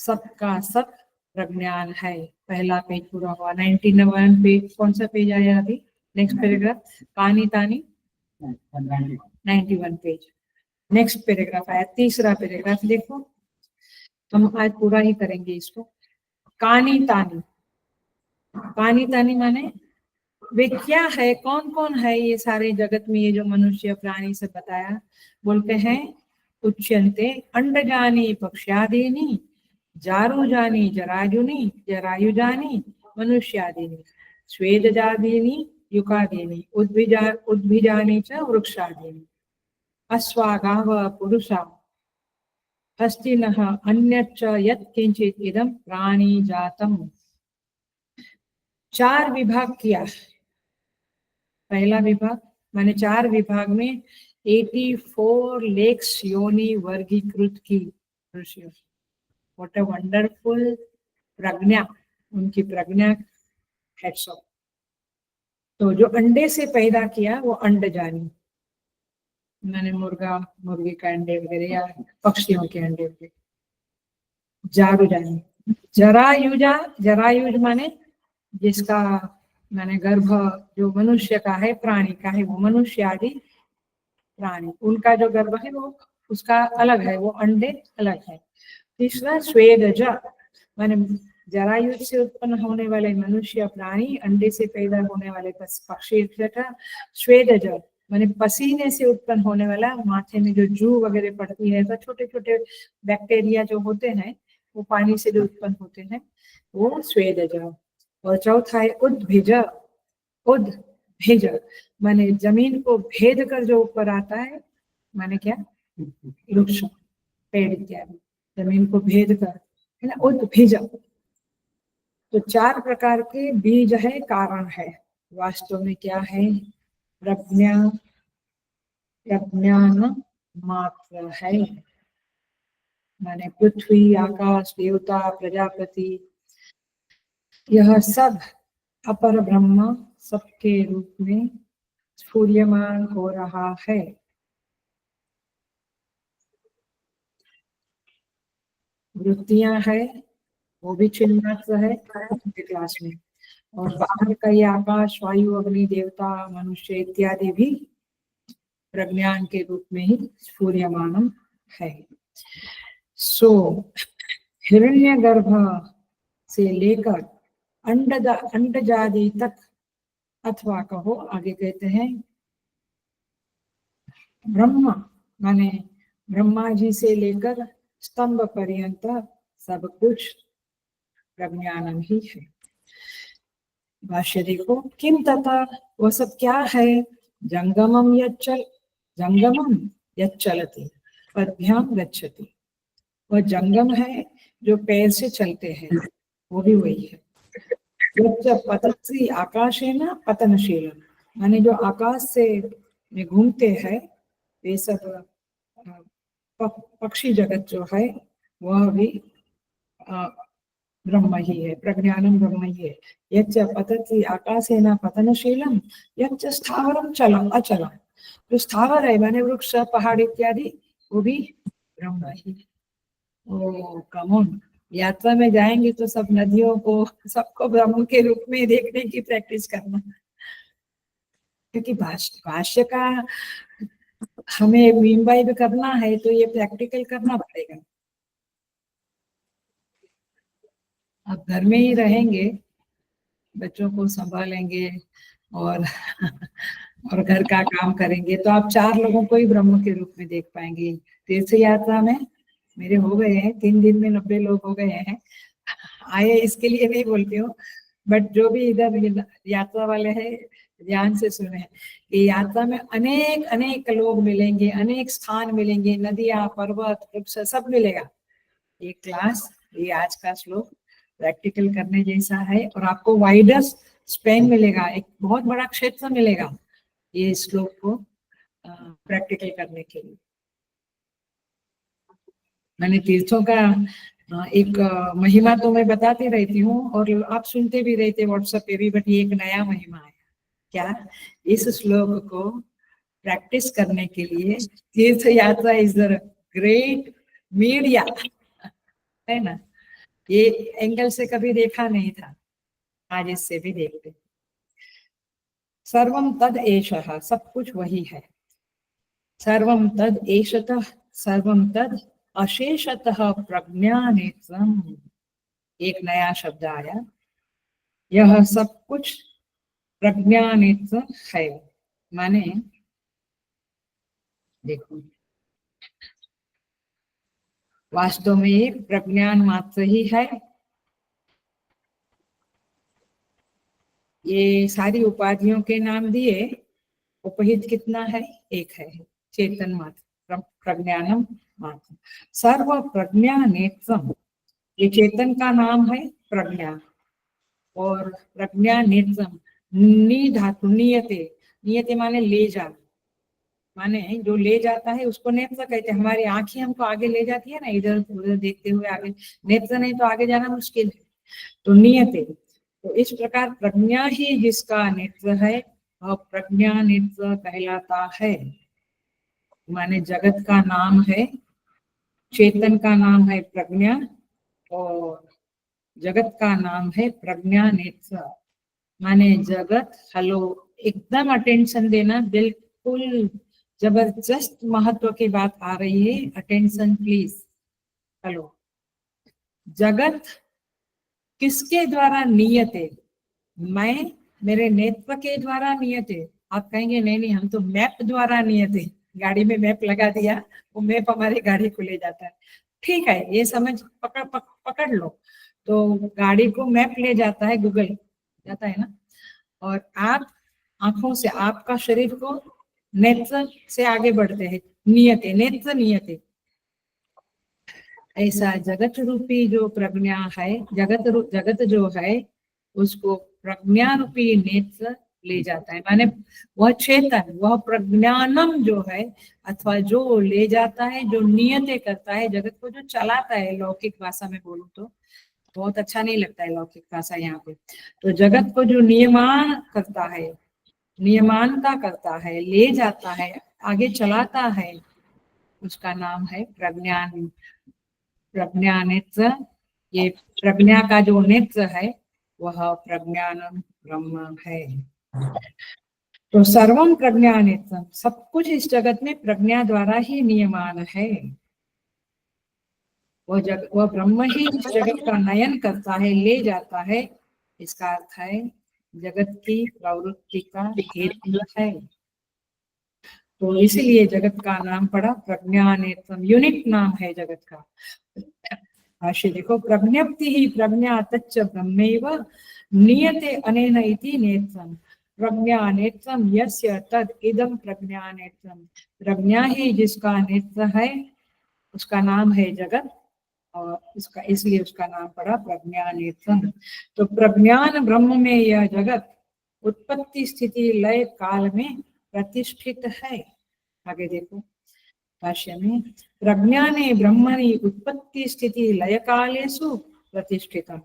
सबका सब प्रज्ञान है। पहला पेज पूरा हुआ। 91 पेज, कौन सा पेज आया अभी? नेक्स्ट पैराग्राफ, कानी तानी 91 पेज। नेक्स्ट पैराग्राफ आया, तीसरा पैराग्राफ देखो, हम आज पूरा ही करेंगे इसको। कानी तानी, कानी तानी माने वे क्या है, कौन कौन है ये सारे जगत में, ये जो मनुष्य प्राणी सब बताया। बोलते हैं उच्यन्ते अंडजानी पक्ष्यादीनि जारुजानी जरायुनी जरायुजानी मनुष्यादीनि स्वेदजादीनि युकादीनि उद्भिजानि च वृक्षादीनि अश्वागाव पुरुषा हस्तिनः अन्यच्च यत्किंचित् इदं प्राणी जातम्। चार विभाग किया। पहला विभाग माने चार विभाग में 84 लेक्स योनि वर्गीकृत की ऋषियों। व्हाट अ वंडरफुल प्रज्ञा, उनकी प्रज्ञा, हेड्स ऑफ। तो जो अंडे से पैदा किया वो अंडजानी, मैंने मुर्गा मुर्गी का अंडे वगैरह या पक्षियों के अंडे वगैरह। जारुजानी, जरायुजा, जरायुज माने जिसका माने गर्भ जो मनुष्य का है, प्राणी का है, वो मनुष्य आदि प्राणी, उनका जो गर्भ है वो उसका अलग है, वो अंडे अलग है। तीसरा स्वेदज माने जरायुज से उत्पन्न होने वाले मनुष्य प्राणी, अंडे से पैदा होने वाले पक्षी। स्वेदज माने पसीने से उत्पन्न होने वाला, माथे में जो जू वगैरह पड़ती है, तो छोटे छोटे बैक्टीरिया जो होते हैं वो पानी से जो उत्पन्न होते हैं, वो स्वेदज। और चौथा है उद्भिज, उद्भिज माने जमीन को भेद कर जो ऊपर आता है, माने क्या? वृक्ष, पेड़ इत्यादि, जमीन को भेद कर, है ना, उद्भिज। तो चार प्रकार के बीज है, कारण है। वास्तव में क्या है? प्रज्ञा, प्रज्ञान मात्र है। माने पृथ्वी, आकाश, देवता, प्रजापति, यह सब अपर ब्रह्म सबके रूप में स्फूर्यमान हो रहा है। वृत्तियां है, वो भी चिन्मात्र है क्लास में। और बाहर का ये आकाश, वायु, अग्नि, देवता, मनुष्य इत्यादि भी प्रज्ञान के रूप में ही स्फूर्यमान है। सो हिरण्यगर्भ से लेकर अंडजादि तक, अथवा कहो आगे कहते हैं ब्रह्मा माने ब्रह्मा जी से लेकर स्तंभ पर्यंत सब कुछ प्रज्ञानम ही है। भाष्य देखो, किम तथा, वह सब क्या है? जंगमम यच्चल, जंगमम यच्चलति पद्भ्याम गच्छति, वह जंगम है जो पैर से चलते हैं, वो भी वही है। पतसी आकाश है ना, पतनशील माने जो आकाश से में घूमते हैं, ये सब पक्षी जगत जो है वह भी ब्रह्म ही है, प्रज्ञानम ब्रह्म ही है। यच्च पतति आकाशेन पतनशीलम यच्च स्थावरम चलम अचलम, जो स्थावर है माने वृक्ष, पहाड़ इत्यादि, वो भी ब्रह्म ही है। ओ कमोन, यात्रा में जाएंगे तो सब नदियों को, सबको ब्रह्म के रूप में देखने की प्रैक्टिस करना, क्योंकि भाष्य का हमें मीनबाइब करना है तो ये प्रैक्टिकल करना पड़ेगा। अब घर में ही रहेंगे, बच्चों को संभालेंगे और और घर का काम करेंगे, तो आप चार लोगों को ही ब्रह्म के रूप में देख पाएंगे। तीर्थ यात्रा में मेरे हो गए हैं 3 दिन में 90 लोग हो गए हैं, आए इसके लिए नहीं बोलती हूँ, बट जो भी इधर यात्रा वाले हैं ध्यान से सुने कि यात्रा में अनेक अनेक लोग मिलेंगे, अनेक स्थान मिलेंगे, नदियां, पर्वत, वृक्ष सब मिलेगा। ये क्लास, ये आज का श्लोक प्रैक्टिकल करने जैसा है, और आपको वाइडर स्पेन मिलेगा, एक बहुत बड़ा क्षेत्र मिलेगा ये श्लोक को प्रैक्टिकल करने के लिए। मैंने तीर्थों का एक महिमा तो मैं बताती रहती हूँ और आप सुनते भी रहते व्हाट्सएप पे भी, बट ये एक नया महिमा है। क्या? इस श्लोक को प्रैक्टिस करने के लिए तीर्थ यात्रा इज द ग्रेट मीडिया, है ना। ये एंगल से कभी देखा नहीं था, आज इससे भी देखते। सर्वम तद एषः, सब कुछ वही है। सर्वम तद एषतः, सर्वम तद अशेषतः प्रज्ञानेत्रम, एक नया शब्द आया। यह सब कुछ प्रज्ञानेत्र है, माने देखो वास्तव में ये प्रज्ञान मात्र ही है। ये सारी उपाधियों के नाम दिए, उपहित कितना है? एक है, चेतन मात्र, प्रज्ञानम मात्र। सर्व प्रज्ञा नेत्रम, ये चेतन का नाम है प्रज्ञा। और प्रज्ञा नेत्रम, नी धातु, नियते, नियते माने ले जाना, माने जो ले जाता है उसको नेत्र कहते हैं। हमारी आंखें हमको आगे ले जाती है ना, इधर उधर देखते हुए आगे, नेत्र नहीं तो आगे जाना मुश्किल है, तो नियते। तो इस प्रकार प्रज्ञा ही जिसका नेत्र है वह प्रज्ञा नेत्र कहलाता है। माने जगत का नाम है, चेतन का नाम है प्रज्ञा, और जगत का नाम है प्रज्ञा नेत्र। माने जगत, हेलो, एकदम अटेंशन देना, बिल्कुल जबरदस्त महत्व की बात आ रही है, अटेंशन प्लीज। हेलो, जगत किसके द्वारा नियत है? मैं, मेरे नेत्र के द्वारा नियत है। आप कहेंगे नहीं नहीं, हम तो मैप द्वारा नियत है, गाड़ी में मैप लगा दिया, वो मैप हमारी गाड़ी को ले जाता है। ठीक है, ये समझ पकड़ लो। तो गाड़ी को मैप ले जाता है, गूगल जाता है ना, और आप आंखों से आपका शरीर को नेत्र से आगे बढ़ते हैं, नियत है, नेत्र नियत है। ऐसा जगत रूपी जो प्रज्ञा है, जगत जो है उसको प्रज्ञा रूपी नेत्र ले जाता है। माने वह चेतन, वह प्रज्ञानम जो है, अथवा जो ले जाता है, जो नियते करता है, जगत को जो चलाता है, लौकिक भाषा में बोलूं तो बहुत अच्छा नहीं लगता है लौकिक भाषा यहाँ पे, तो जगत को जो नियमान करता है, नियमानता करता है, ले जाता है, आगे चलाता है, उसका नाम है प्रज्ञान, प्रज्ञा नेत्र। ये प्रज्ञा का जो नेत्र है वह प्रज्ञानम ब्रह्म है। तो सर्वम प्रज्ञा नेत्र, सब कुछ इस जगत में प्रज्ञा द्वारा ही नियमान है। वह ब्रह्म ही इस जगत का नयन करता है, ले जाता है। इसका अर्थ है जगत की प्रवृत्ति का हेतु है। तो इसीलिए जगत का नाम पड़ा प्रज्ञा नेत्रम, यूनिक नाम है जगत का। भाष्य देखो, प्रज्ञप्ति ही प्रज्ञा तच्च ब्रह्मैव नियते अनेन इति नेत्रम, प्रज्ञा नेत्रम यस्य तद इदम प्रज्ञा नेत्रम। प्रज्ञा ही जिसका नेत्र है उसका नाम है जगत, और उसका इसलिए उसका नाम पड़ा प्रज्ञा नेत्रम। तो प्रज्ञान ब्रह्म में यह जगत उत्पत्ति स्थिति लय काल में प्रतिष्ठित है। आगे देखो भाष्य में, प्रज्ञाने ब्रह्मणि उत्पत्ति स्थिति लय कालेषु प्रतिष्ठितम्।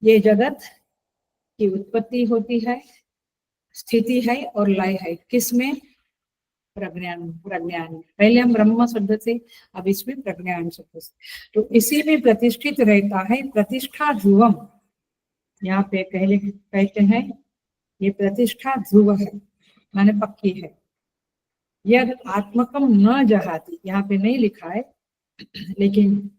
ये जगत की उत्पत्ति होती है, स्थिति है और लय है, किसमें? प्रज्ञान, प्रज्ञान। पहले हम ब्रह्म शब्द से, अब इसमें प्रज्ञान शब्द से, तो इसी में प्रतिष्ठित रहता है। प्रतिष्ठा ध्रुवम, यहाँ पे कहते हैं ये प्रतिष्ठा ध्रुव है, माने पक्की है। यद आत्मकम न जहाती, यहाँ पे नहीं लिखा है, लेकिन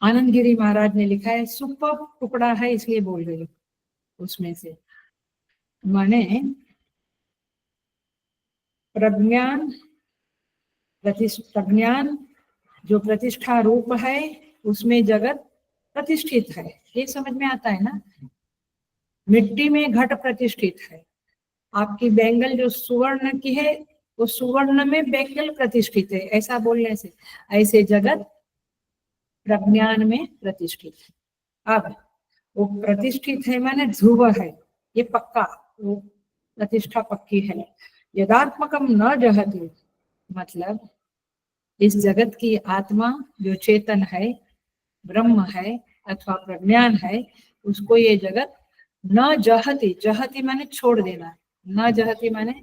आनंद गिरी महाराज ने लिखा है, सुपर टुकड़ा है इसलिए बोल रही हूँ उसमें से। माने प्रज्ञान, प्रज्ञान जो प्रतिष्ठा रूप है उसमें जगत प्रतिष्ठित है, ये समझ में आता है ना। मिट्टी में घट प्रतिष्ठित है, आपकी बैंगल जो सुवर्ण की है वो सुवर्ण में बैंगल प्रतिष्ठित है, ऐसा बोलने से ऐसे जगत प्रज्ञान में प्रतिष्ठित है। अब वो प्रतिष्ठित है माने ध्रुव है, ये पक्का, वो प्रतिष्ठा पक्की है। यदात्मकम न जहति, मतलब इस जगत की आत्मा जो चेतन है, ब्रह्म है अथवा प्रज्ञान है, उसको ये जगत न जहती, जहती माने छोड़ देना, न जहती माने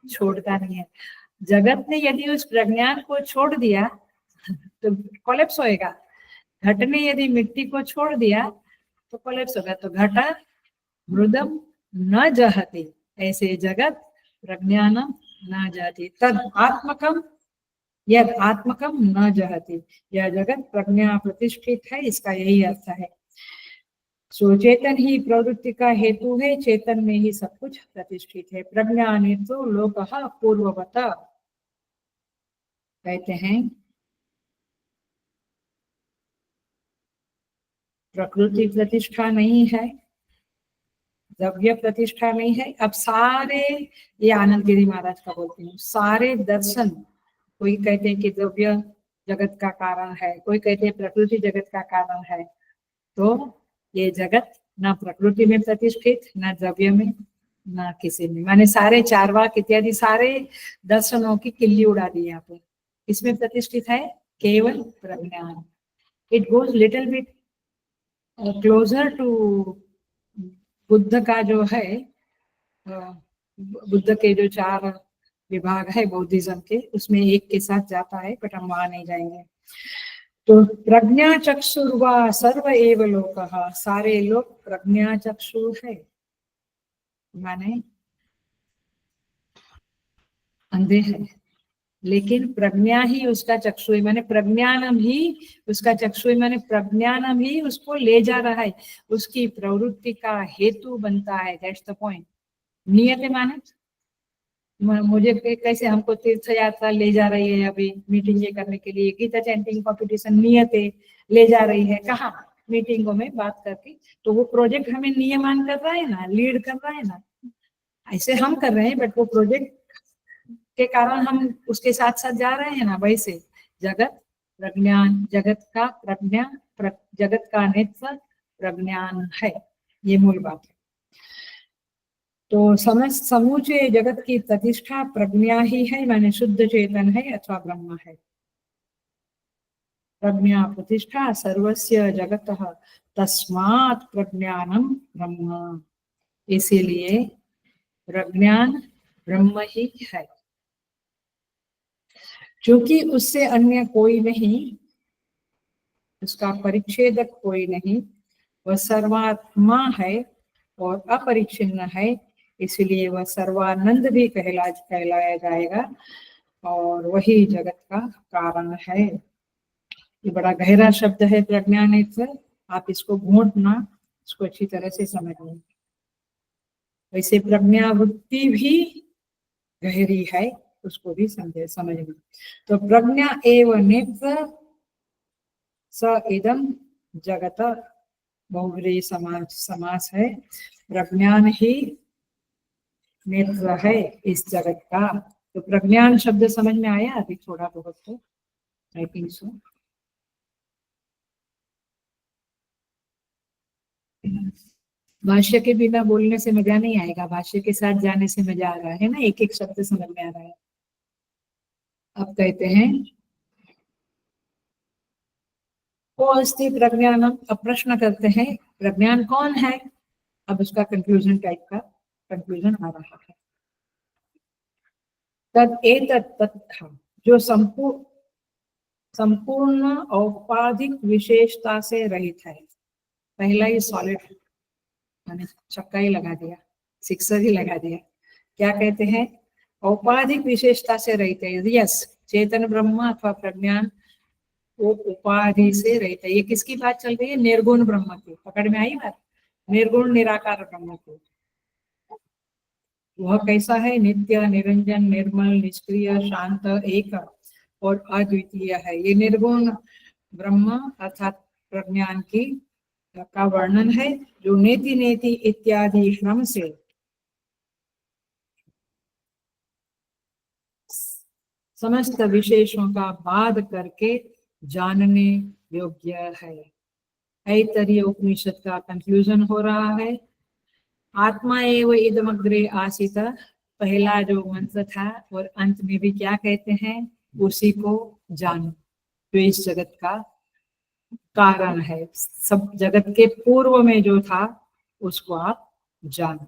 छोड़ता नहीं है। जगत ने यदि उस प्रज्ञान को छोड़ दिया तो कोलैप्स होएगा। घट ने यदि मिट्टी को छोड़ दिया तो कोलैप्स होगा। तो घटा मृदम न जहति, ऐसे जगत प्रज्ञानम न जहति, तद आत्मकम यद आत्मकम न जहति, यह जगत प्रज्ञा प्रतिष्ठित है, इसका यही अर्थ है। सो चेतन ही प्रवृत्ति का हेतु है, चेतन में ही सब कुछ प्रतिष्ठित है। प्रज्ञाने तो लोकः पूर्ववत, कहते हैं प्रकृति प्रतिष्ठा नहीं है, द्रव्य प्रतिष्ठा नहीं है। अब सारे, ये आनंद गिरी महाराज का बोलती हूँ, सारे दर्शन, कोई कहते हैं कि द्रव्य जगत का कारण है, कोई कहते हैं प्रकृति जगत का कारण है। तो ये जगत ना प्रकृति में प्रतिष्ठित, ना द्रव्य में, ना किसी में, माने सारे चारवाक इत्यादि सारे दर्शनों की किल्ली उड़ा दी यहाँ पे। इसमें प्रतिष्ठित है केवल प्रज्ञान। It goes little bit closer to Buddha का जो है, बुद्ध के जो 4 विभाग है बौद्धिज्म के, उसमें एक के साथ जाता है, बट हम वहां नहीं जाएंगे। तो प्रज्ञा चक्षुर्वा सर्व एव लोकः, सारे लोग प्रज्ञा चक्षु है, माने अंधे हैं, लेकिन प्रज्ञा ही उसका चक्षु है, माने प्रज्ञानम ही उसका चक्षु है, माने प्रज्ञानम ही उसको ले जा रहा है, उसकी प्रवृत्ति का हेतु बनता है। That's the point. नियत माने मुझे कैसे हमको तीर्थ यात्रा ले जा रही है, अभी मीटिंग ये करने के लिए, गीता चैंटिंग कॉम्पिटिशन, नियत ले जा रही है कहाँ, मीटिंगों में बात करके। तो वो प्रोजेक्ट हमें नियमान कर रहा है ना, लीड कर रहा है ना, ऐसे हम कर रहे हैं, बट वो प्रोजेक्ट के कारण हम उसके साथ साथ जा रहे हैं ना। वैसे जगत प्रज्ञान, जगत का प्रज्ञा, जगत का नेत्र प्रज्ञान है, ये मूल बात है। तो समस्त समूचे जगत की प्रतिष्ठा प्रज्ञा ही है, माने शुद्ध चेतन है अथवा ब्रह्म है। प्रज्ञा प्रतिष्ठा सर्वस्य जगतः तस्मात् प्रज्ञानम ब्रह्म, इसीलिए प्रज्ञान ब्रह्म ही है, क्योंकि उससे अन्य कोई नहीं, उसका परिच्छेदक कोई नहीं, वह सर्वात्मा है और अपरिच्छिन्न है, इसलिए वह सर्वानंद भी कहलाया जाएगा, और वही जगत का कारण है। ये बड़ा गहरा शब्द है प्रज्ञानेत्र, आप इसको घोंटना, इसको अच्छी तरह से समझना। वैसे प्रज्ञावृत्ति भी गहरी है, उसको भी समझना। तो प्रज्ञा एव नेत्र स इदम जगत, बहुव्रीहि समास है, प्रज्ञान ही नेत्र है इस जगत का। तो प्रज्ञान शब्द समझ में आया अभी थोड़ा बहुत, तो आई थिंक सो। भाष्य के बिना बोलने से मजा नहीं आएगा, भाष्य के साथ जाने से मजा आ रहा है ना, एक एक शब्द समझ में आ रहा है। अब कहते हैं को अस्ति प्रज्ञानम, अब प्रश्न करते हैं प्रज्ञान कौन है। अब उसका कंक्लूजन टाइप का कंक्लूजन आ रहा है। तद एतत् तथा, जो संपूर्ण औपाधिक विशेषता से रहित है। पहला ही सॉलिड, मैंने चक्का ही लगा दिया, सिक्सर ही लगा दिया। क्या कहते हैं, औपाधिक विशेषता से रहित है। यस, चेतन ब्रह्म अथवा प्रज्ञान वो उपाधि से रहित है। ये किसकी बात चल रही है, निर्गुण ब्रह्म की, पकड़ में आई बात, निर्गुण निराकार ब्रह्म की। वह कैसा है, नित्य निरंजन निर्मल निष्क्रिय शांत एक और अद्वितीय है। ये निर्गुण ब्रह्म अर्थात प्रज्ञान की का वर्णन है, जो नेति नेति इत्यादि श्रम से समस्त विशेषों का बाध करके जानने योग्य है। ऐतरेय उपनिषद का कंक्लूजन हो रहा है। आत्मा एव इदमग्रे आसीत, पहला जो मंत्र था, और अंत में भी क्या कहते हैं, उसी को जानो जो इस जगत का कारण है। सब जगत के पूर्व में जो था उसको आप जानो।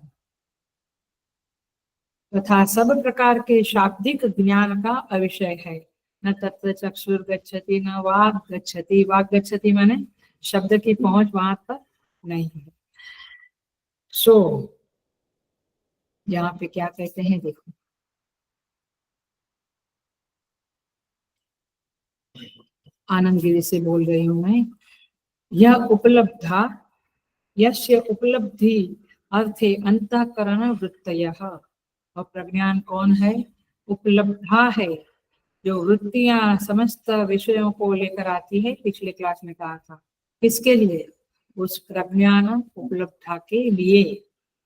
तथा सब प्रकार के शाब्दिक ज्ञान का अविषय है। न तत्र चक्षुर गच्छति न वाग गच्छति। वाग गच्छति माने शब्द की पहुंच वहां पर नहीं है। सो यहाँ पे क्या कहते हैं देखो, आनंद गिरी से बोल रही हूं मैं। यह उपलब्धा यस्य उपलब्धि अर्थे अंतःकरण वृत्तयः। और प्रज्ञान कौन है? उपलब्धा है, जो वृत्तियां समस्त विषयों को लेकर आती है। पिछले क्लास में कहा था किसके लिए? उस प्रज्ञान उपलब्धा के लिए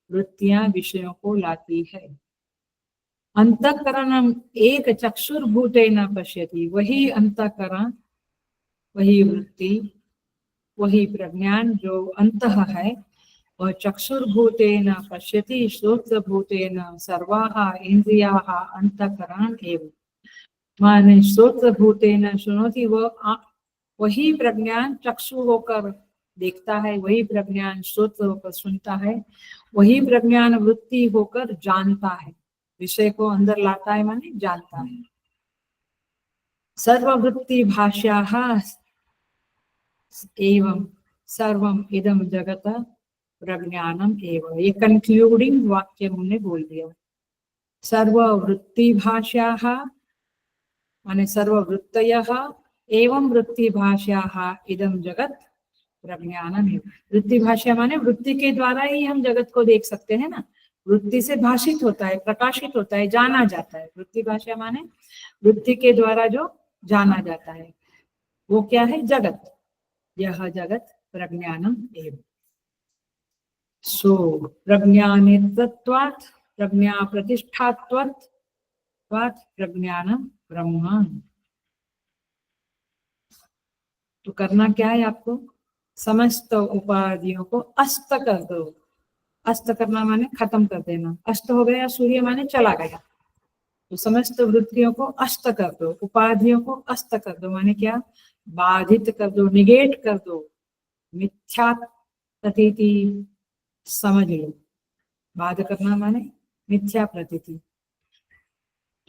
वृत्तियां विषयों को लाती है। अंतःकरण एक चक्षुर्भूतेन पश्यति। वही अंतःकरण, वही वृत्ति, वही प्रज्ञान जो अंतः है, वह चक्षुर्भूतेन पश्यति श्रोत्रभूतेन सर्वाः इंद्रियाः अंतःकरण एव। माने श्रोत्रभूतेन शृणोति, वही प्रज्ञान चक्षु होकर देखता है, वही प्रज्ञान श्रोत्र होकर सुनता है, वही प्रज्ञान वृत्ति होकर जानता है। विषय को अंदर लाता है माने जानता है। सर्ववृत्ति भाष्याः एवं सर्वम इदम जगत प्रज्ञानम एवं। ये कंक्लूडिंग वाक्य हमने बोल दिया। सर्ववृत्ति भाष्याः माने सर्ववृत्तयः एवं वृत्ति भाष्याः इदम जगत प्रज्ञानम एवं। वृत्ति भाष्या माने वृत्ति के द्वारा ही हम जगत को देख सकते हैं ना। वृत्ति से भाषित होता है, प्रकाशित होता है, जाना जाता है। वृत्ति भाष्या माने वृत्ति के द्वारा जो जाना जाता है वो क्या है? जगत। यह जगत प्रज्ञानम एवं। सो प्रज्ञानित्वात् प्रज्ञा प्रतिष्ठात्वात् प्रज्ञानम ब्रह्म। तो करना क्या है आपको? समस्त उपाधियों को अस्त कर दो। अस्त करना माने खत्म कर देना। अस्त हो गया सूर्य माने चला गया। तो समस्त वृत्तियों को अस्त कर दो, उपाधियों को अस्त कर दो माने क्या? बाधित कर दो, निगेट कर दो। मिथ्या प्रतीति समझ लो। बाध करना माने मिथ्या प्रतीति।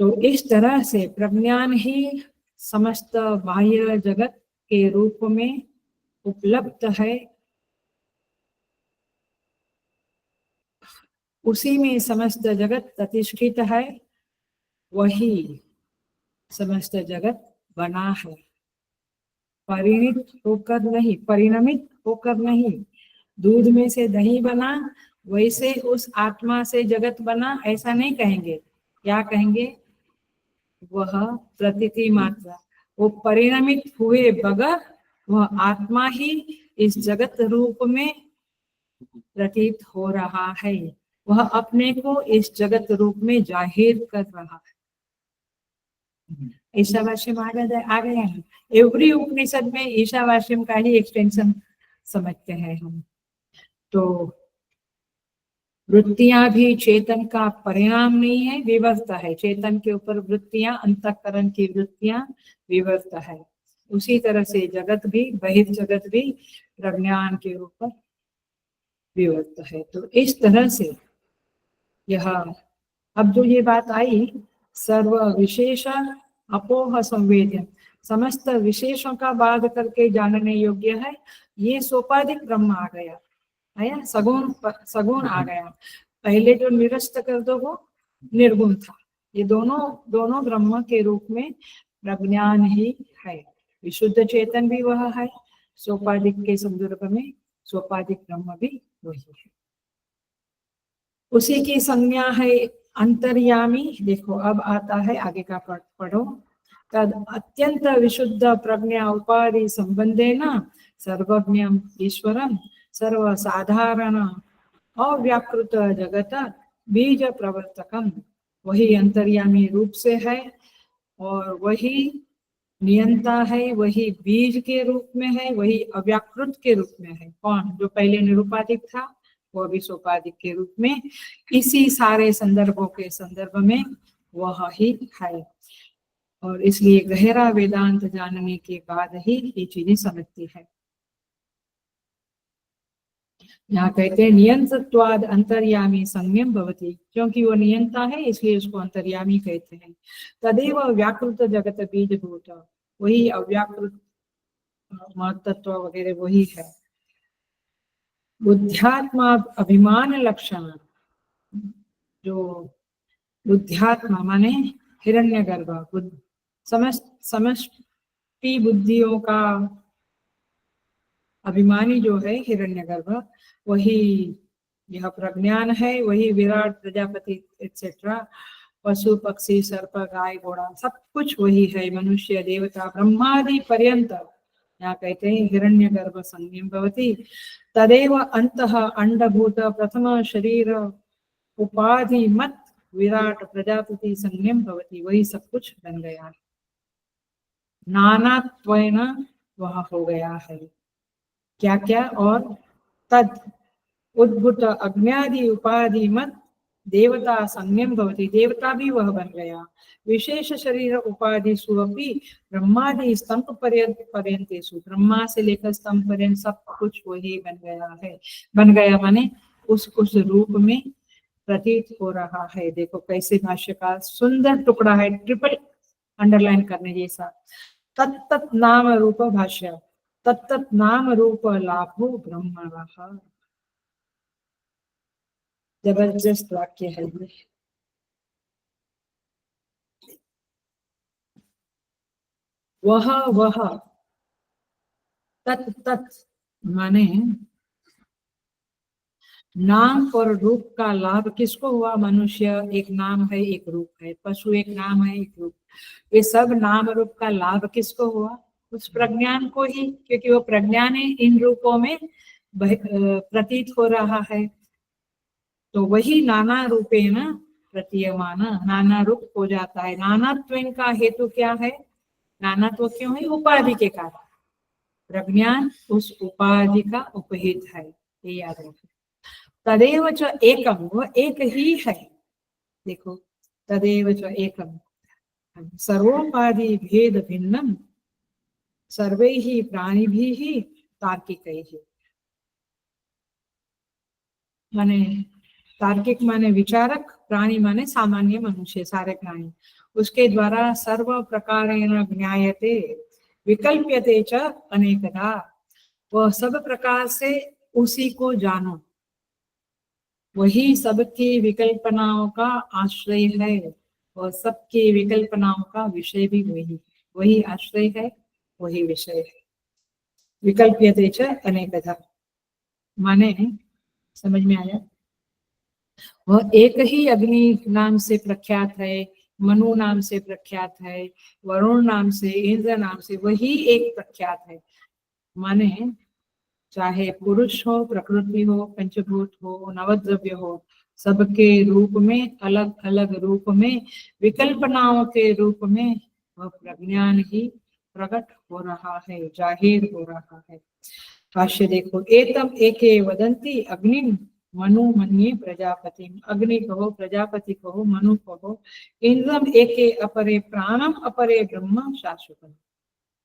तो इस तरह से प्रज्ञान ही समस्त बाह्य जगत के रूप में उपलब्ध है। उसी में समस्त जगत प्रतिष्ठित है। वही समस्त जगत बना है, परिणित होकर नहीं, परिणमित होकर नहीं। दूध में से दही बना वैसे उस आत्मा से जगत बना ऐसा नहीं कहेंगे। क्या कहेंगे? वह प्रतीति मात्रा, वो परिणमित हुए बगैर वह आत्मा ही इस जगत रूप में प्रतीत हो रहा है। वह अपने को इस जगत रूप में जाहिर कर रहा है। ईशावास्यम आ गया है। एवरी उपनिषद में ईशावास्यम का ही एक्सटेंशन समझते हैं हम। तो वृत्तियां भी चेतन का परिणाम नहीं है, विवर्त है। चेतन के ऊपर वृत्तियां, अंतःकरण की वृत्तियां विवर्त है। उसी तरह से जगत भी, बहिर्जगत भी प्रज्ञान के ऊपर विवर्त है। तो इस तरह से यह अब जो ये बात आई, सर्व विशेष अपोह संवेद्य, समस्त विशेषों का बाध करके जानने योग्य है। ये सोपाधिक ब्रह्म आ गया, आया सगुण आ गया। पहले जो निरस्त कर दो वो निर्गुण था। ये दोनों ब्रह्म के रूप में प्रज्ञान ही है। विशुद्ध चेतन भी वह है, सोपाधिक के संदर्भ में सोपाधिक ब्रह्म भी वही है। उसी की संज्ञा है अंतर्यामी। देखो अब आता है आगे का पढ़ो। तद अत्यंत विशुद्ध प्रज्ञा उपाधि संबंधेन सर्वज्ञम ईश्वरम सर्वसाधारण अव्याकृत जगत बीज प्रवर्तकम। वही अंतर्यामी रूप से है और वही नियंता है, वही बीज के रूप में है, वही अव्याकृत के रूप में है। कौन? जो पहले निरुपाधिक था वो भी सोपाधिक के रूप में, इसी सारे संदर्भों के संदर्भ में वह ही है। और इसलिए गहरा वेदांत जानने के बाद ही ये चीजें समझती है। यहाँ कहते हैं नियंत्रत्वाद अंतर्यामी संयम भवति, क्योंकि वो नियंता है इसलिए उसको अंतर्यामी कहते हैं। तदेव व्याकृत जगत बीजभूत, वही अव्याकृत महत्त्व वगैरह वही है। बुद्ध्यात्मा अभिमान लक्षण, जो बुद्ध्यात्मा माने हिरण्यगर्भ, समष्टि बुद्धियों का अभिमानी जो है हिरण्यगर्भ, वही यह प्रज्ञान है, वही विराट प्रजापति एक्सेट्रा, पशु पक्षी सर्प गाय घोड़ा सब कुछ वही है, मनुष्य देवता ब्रह्मादि पर्यंत। यहाँ कहते हैं हिरण्यगर्भ संयम भवति, तदेव अंतः अंडभूत प्रथम शरीर उपाधि मत विराट प्रजापति संयम भवति, वही सब कुछ बन गया, नानात्वेन वह हो गया है। क्या क्या? और तद उद्भूत अज्ञादि उपाधि मत देवता संयम भवति, देवता भी वह बन गया। विशेष शरीर उपाधि सुअपि ब्रह्मादि स्तंभ पर्यंतेषु, ब्रह्मा से लेकर स्तंभ पर्यंत सब कुछ वही बन गया है। बन गया माने उस रूप में प्रतीत हो रहा है। देखो कैसे भाष्य का सुंदर टुकड़ा है, ट्रिपल अंडरलाइन करने जैसा। तत्त नाम रूप भाष्य, तत्त नाम रूप लाभो ब्रह्म, जबरदस्त वाक्य है ये। वह तत् माने नाम और रूप का लाभ किसको हुआ? मनुष्य एक नाम है एक रूप है, पशु एक नाम है एक रूप, ये सब नाम रूप का लाभ किसको हुआ? उस प्रज्ञान को ही, क्योंकि वो प्रज्ञान है इन रूपों में प्रतीत हो रहा है। तो वही नाना रूपेण प्रतीयमान, नाना रूप हो जाता है। नानात्व का हेतु क्या है? नानात्व क्यों है? उपाधि के कारण। प्रज्ञान उस उपाधि का उपहित है, ये याद रखें। तदेव च एकम, वो एक ही है। देखो तदेव च एकम, सर्वोपाधि भेद भिन्नम सर्वैः प्राणिभिः तार्किकैः, माने तार्किक माने विचारक, प्राणी माने सामान्य मनुष्य, सारे प्राणी, उसके द्वारा सर्व प्रकारेण ज्ञायते विकल्प्यते च अनेकदा, वह सब प्रकार से उसी को जानो, वही सबकी विकल्पनाओं का आश्रय है और सबकी विकल्पनाओं का विषय भी वही, वही आश्रय है वही विषय है। विकल्प्यते च अनेकदा माने, समझ में आया? वह एक ही अग्नि नाम से प्रख्यात है, मनु नाम से प्रख्यात है, वरुण नाम से, इंद्र नाम से, वही एक प्रख्यात है। माने चाहे पुरुष हो, प्रकृति हो, पंचभूत हो, नवद्रव्य हो, सबके रूप में, अलग अलग रूप में, विकल्पनाओं के रूप में वह प्रज्ञान ही प्रकट हो रहा है, जाहिर हो रहा है। भाष्य देखो, एतम एके वदंती अग्नि मनु मन्ये प्रजापति, अग्नि कहो, प्रजापति कहो, मनु कहो, इंद्रम एके अपरे प्राणम अपरे ब्रह्म शाश्वतम,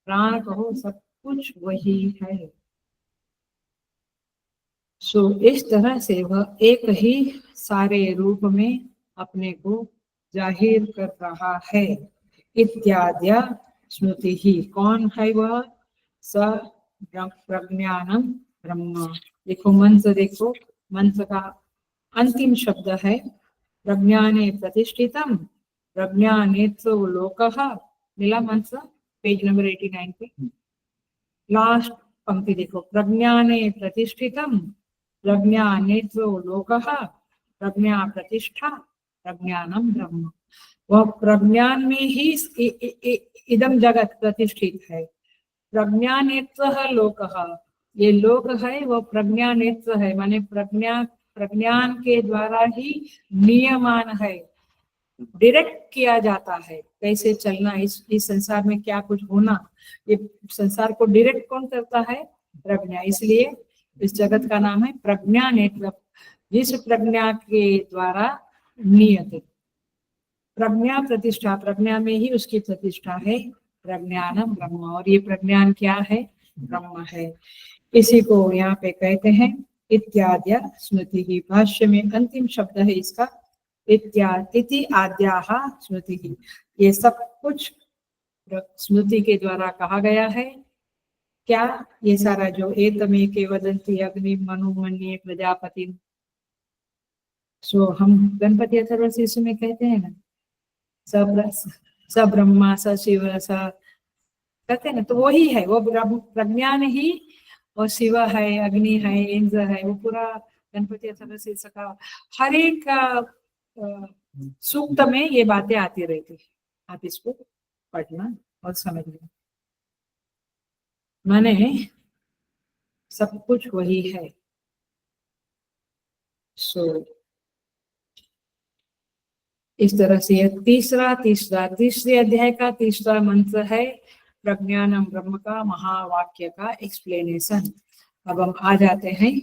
प्राण कहो, सब कुछ वही है। सो इस तरह से वह एक ही सारे रूप में अपने को जाहिर कर रहा है। इत्याद्य स्मृति ही, कौन है वह? स प्रज्ञानम ब्रह्म। देखो मंत्र, देखो मंत्र का अंतिम शब्द है प्रज्ञाने प्रतिष्ठितम, प्रज्ञानेत्रो लोकः, मिला मंत्र पेज नंबर 89 पे लास्ट पंक्ति देखो, प्रज्ञाने प्रतिष्ठितम प्रज्ञानेत्रो लोकः प्रज्ञा प्रतिष्ठा प्रज्ञानम ब्रह्म, वह प्रज्ञान में ही इदम जगत प्रतिष्ठित है। प्रज्ञानेत्र लोकः, ये लोक है वो प्रज्ञानेत्र है, माने प्रज्ञान के द्वारा ही नियमान है, डायरेक्ट किया जाता है कैसे चलना, इस संसार में क्या कुछ होना, ये संसार को डायरेक्ट कौन करता है? प्रज्ञा। इसलिए इस जगत का नाम है प्रज्ञा नेत्र, जिस प्रज्ञा के द्वारा नियत प्रज्ञा प्रतिष्ठा, प्रज्ञा में ही उसकी प्रतिष्ठा है। प्रज्ञानम ब्रह्म, और ये प्रज्ञान क्या है? ब्रह्म है। इसी को यहाँ पे कहते हैं इत्याद्य स्मृति ही। भाष्य में अंतिम शब्द है इसका इति आद्याः स्मृति ही। ये सब कुछ स्मृति के द्वारा कहा गया है। क्या? ये सारा जो एतमेके वदन्ति अग्नि मनुमन्ये प्रजापति, सो हम गणपति अथर्वशीर्ष में कहते हैं ना, स ब्रह्मा स शिव स कहते हैं ना, तो वही है, वो प्रज्ञान ही, और शिव है, अग्नि है, इंद्र है, वो पूरा गणपति अथर्वशीर्ष का हर एक सूक्त में ये बातें आती रहती है। आप इसको पढ़ना और समझना, माने सब कुछ वही है। सो इस तरह से तीसरे अध्याय का तीसरा मंत्र है प्रज्ञानम ब्रह्म का महावाक्य का एक्सप्लेनेशन। अब हम आ जाते हैं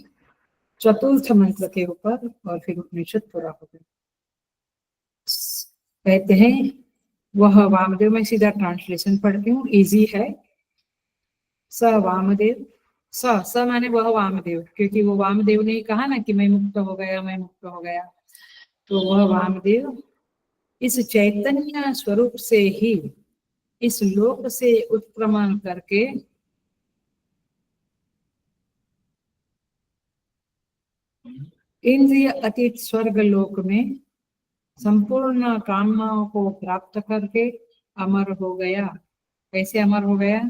चतुर्थ मंत्र के ऊपर और फिर उपनिषद पूरा हो गया। कहते हैं वह वामदेव, मैं सीधा ट्रांसलेशन पढ़ती हूँ, इजी है। स वामदेव, स माने वह वामदेव, क्योंकि वो वामदेव ने कहा ना कि मैं मुक्त हो गया, मैं मुक्त हो गया, तो वह वामदेव इस चैतन्य स्वरूप से ही इस लोक से उत्क्रमण करके इंद्रिय अतीत स्वर्ग लोक में संपूर्ण कामनाओं को प्राप्त करके अमर हो गया। कैसे अमर हो गया?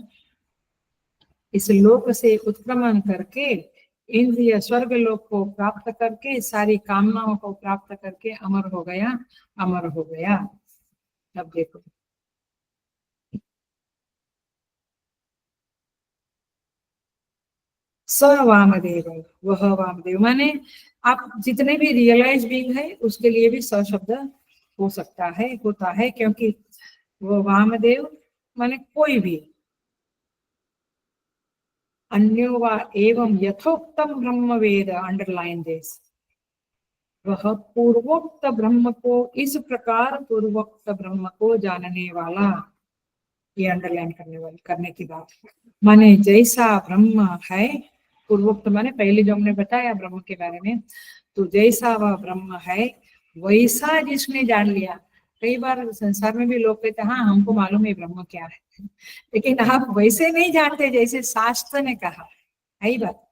इस लोक से उत्क्रमण करके इंद्रिय स्वर्ग लोक को प्राप्त करके सारी कामनाओं को प्राप्त करके अमर हो गया, अमर हो गया। अब देखो, स वामदेव, वह वामदेव माने आप जितने भी रियलाइज बीइंग है उसके लिए भी स शब्द हो सकता है, होता है, क्योंकि वो वामदेव माने कोई भी। अन्यो वा एवं यथोक्तम ब्रह्म वेद, अंडरलाइन दिस, वह पूर्वोक्त ब्रह्म को इस प्रकार पूर्वोक्त ब्रह्म को जानने वाला, ये अंडरलाइन करने की बात। माने जैसा ब्रह्म है, पूर्वोक्त माने पहले जो हमने बताया ब्रह्म के बारे में, तो जैसा वह ब्रह्म है वैसा जिसने जान लिया। कई बार संसार में भी लोग कहते हैं हाँ हमको मालूम है ब्रह्म क्या है, लेकिन आप वैसे नहीं जानते जैसे शास्त्र ने कहा है बात।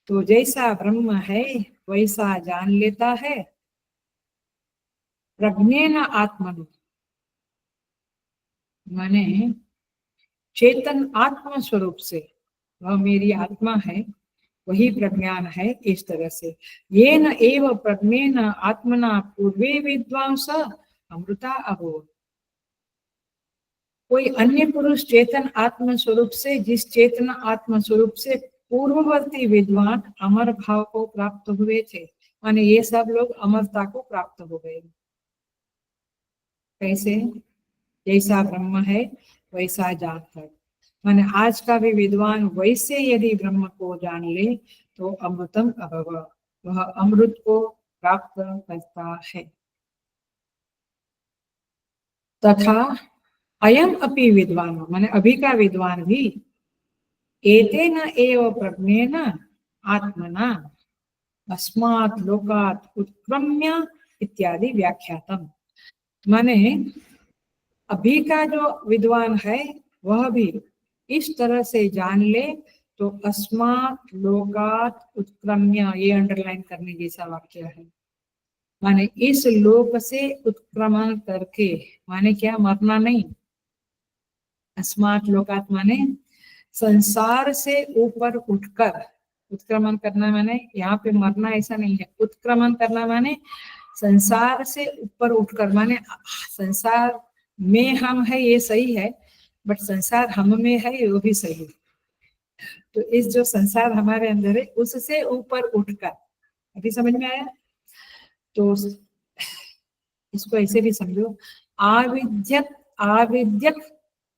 तो जैसा ब्रह्म है वैसा जान लेता है। प्रज्ञेन आत्मनु, माने चेतन आत्मा स्वरूप से, वह मेरी आत्मा है, वही प्रज्ञान है। इस तरह से येन एव प्रज्ञेन आत्मना पूर्वे विद्वांस अमृता अभूवन्, कोई अन्य पुरुष चेतन आत्म स्वरूप से, जिस चेतन आत्म स्वरूप से पूर्ववर्ती विद्वान अमर भाव को प्राप्त हुए थे, माने ये सब लोग अमरता को प्राप्त हो गए। कैसे? जैसा ब्रह्म है वैसा जानकर, माने आज का भी विद्वान वैसे यदि ब्रह्म को जान ले तो अमृतम अभव, वह अमृत को प्राप्त करता है। तथा अयम अपि विद्वान, माने अभी का विद्वान भी एतेन एव प्रज्ञेन आत्मना अस्मात् लोकात् उत्क्रम्य इत्यादि व्याख्यातम, माने अभी का जो विद्वान है वह भी इस तरह से जान ले तो अस्मात् लोकात् उत्क्रम्य, ये अंडरलाइन करने जैसा वाक्य है। माने इस लोक से उत्क्रमण करके, माने क्या? मरना नहीं। अस्मात् लोकात् माने संसार से ऊपर उठकर, उत्क्रमण करना माने यहाँ पे मरना ऐसा नहीं है। उत्क्रमण करना माने संसार से ऊपर उठकर, माने संसार में हम है ये सही है, बट संसार हम में है वो भी सही है। तो इस जो संसार हमारे अंदर है उससे ऊपर उठकर, अभी समझ में आया? तो इसको ऐसे भी समझो, आविद्यक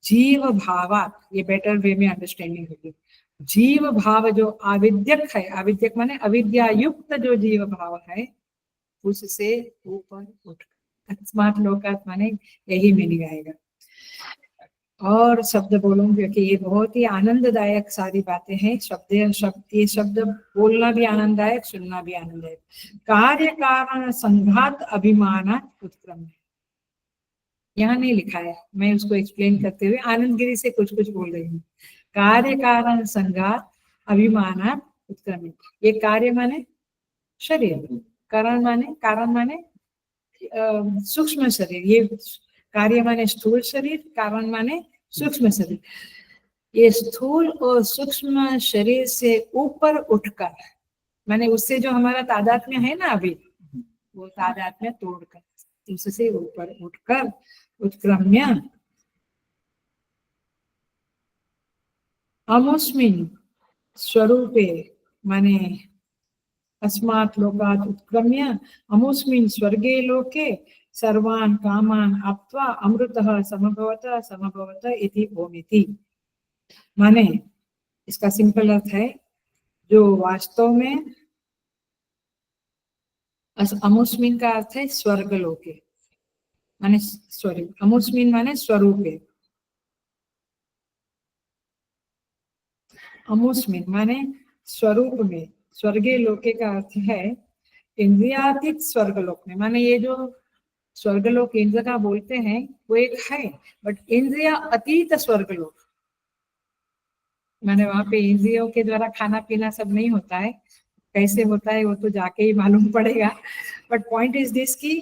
जीव भावात, ये बेटर वे में अंडरस्टैंडिंग होगी। जीव भाव जो आविद्यक है, आविद्यक माने अविद्या युक्त जो जीव भाव है, उससे ऊपर उठ, स्मार्ट लोकात माने यही मीनिंग आएगा। और शब्द बोलूं क्योंकि ये बहुत ही आनंददायक सारी बातें हैं। ये शब्द बोलना भी आनंददायक, सुनना भी आनंददायक। कार्य कारण संघात अभिमान उत्क्रम, यहाँ नहीं लिखा है, मैं उसको एक्सप्लेन करते हुए आनंद गिरी से कुछ कुछ बोल रही हूँ। कार्य कारण संघात अभिमान उत्क्रम, ये कार्य माने शरीर, कारण माने सूक्ष्म शरीर, ये कार्य माने स्थूल शरीर, कारण माने सूक्ष्म शरीर। ये स्थूल और सूक्ष्म शरीर से ऊपर उठकर, माने उससे जो हमारा तादात्म्य है ना अभी, वो तादात्म्य तोड़कर, उससे ऊपर उठकर उत्क्रम्य अमुस्मिन् स्वरूपे, माने अस्मात् लोकात् उत्क्रम्य अमुस्मिन् स्वर्गे लोके सर्वान् कामान् आप्त्वा अमृतः समभवत इति ओमिति। माने इसका सिंपल अर्थ है, जो वास्तव में अमुस्मिन का अर्थ है स्वर्ग लोके, माने सॉरी, अमुस्मिन माने स्वरूपे, अमुस्मिन माने स्वरूप में, स्वर्गे लोके का अर्थ है इंद्रियातीत स्वर्गलोक में। माने ये जो स्वर्गलोक इंद्र का बोलते हैं वो एक है, बट इंद्रिया अतीत स्वर्गलोक, माने वहां पे इंद्रियों के द्वारा खाना पीना सब नहीं होता है, कैसे होता है वो तो जाके ही मालूम पड़ेगा। बट पॉइंट इज दिस की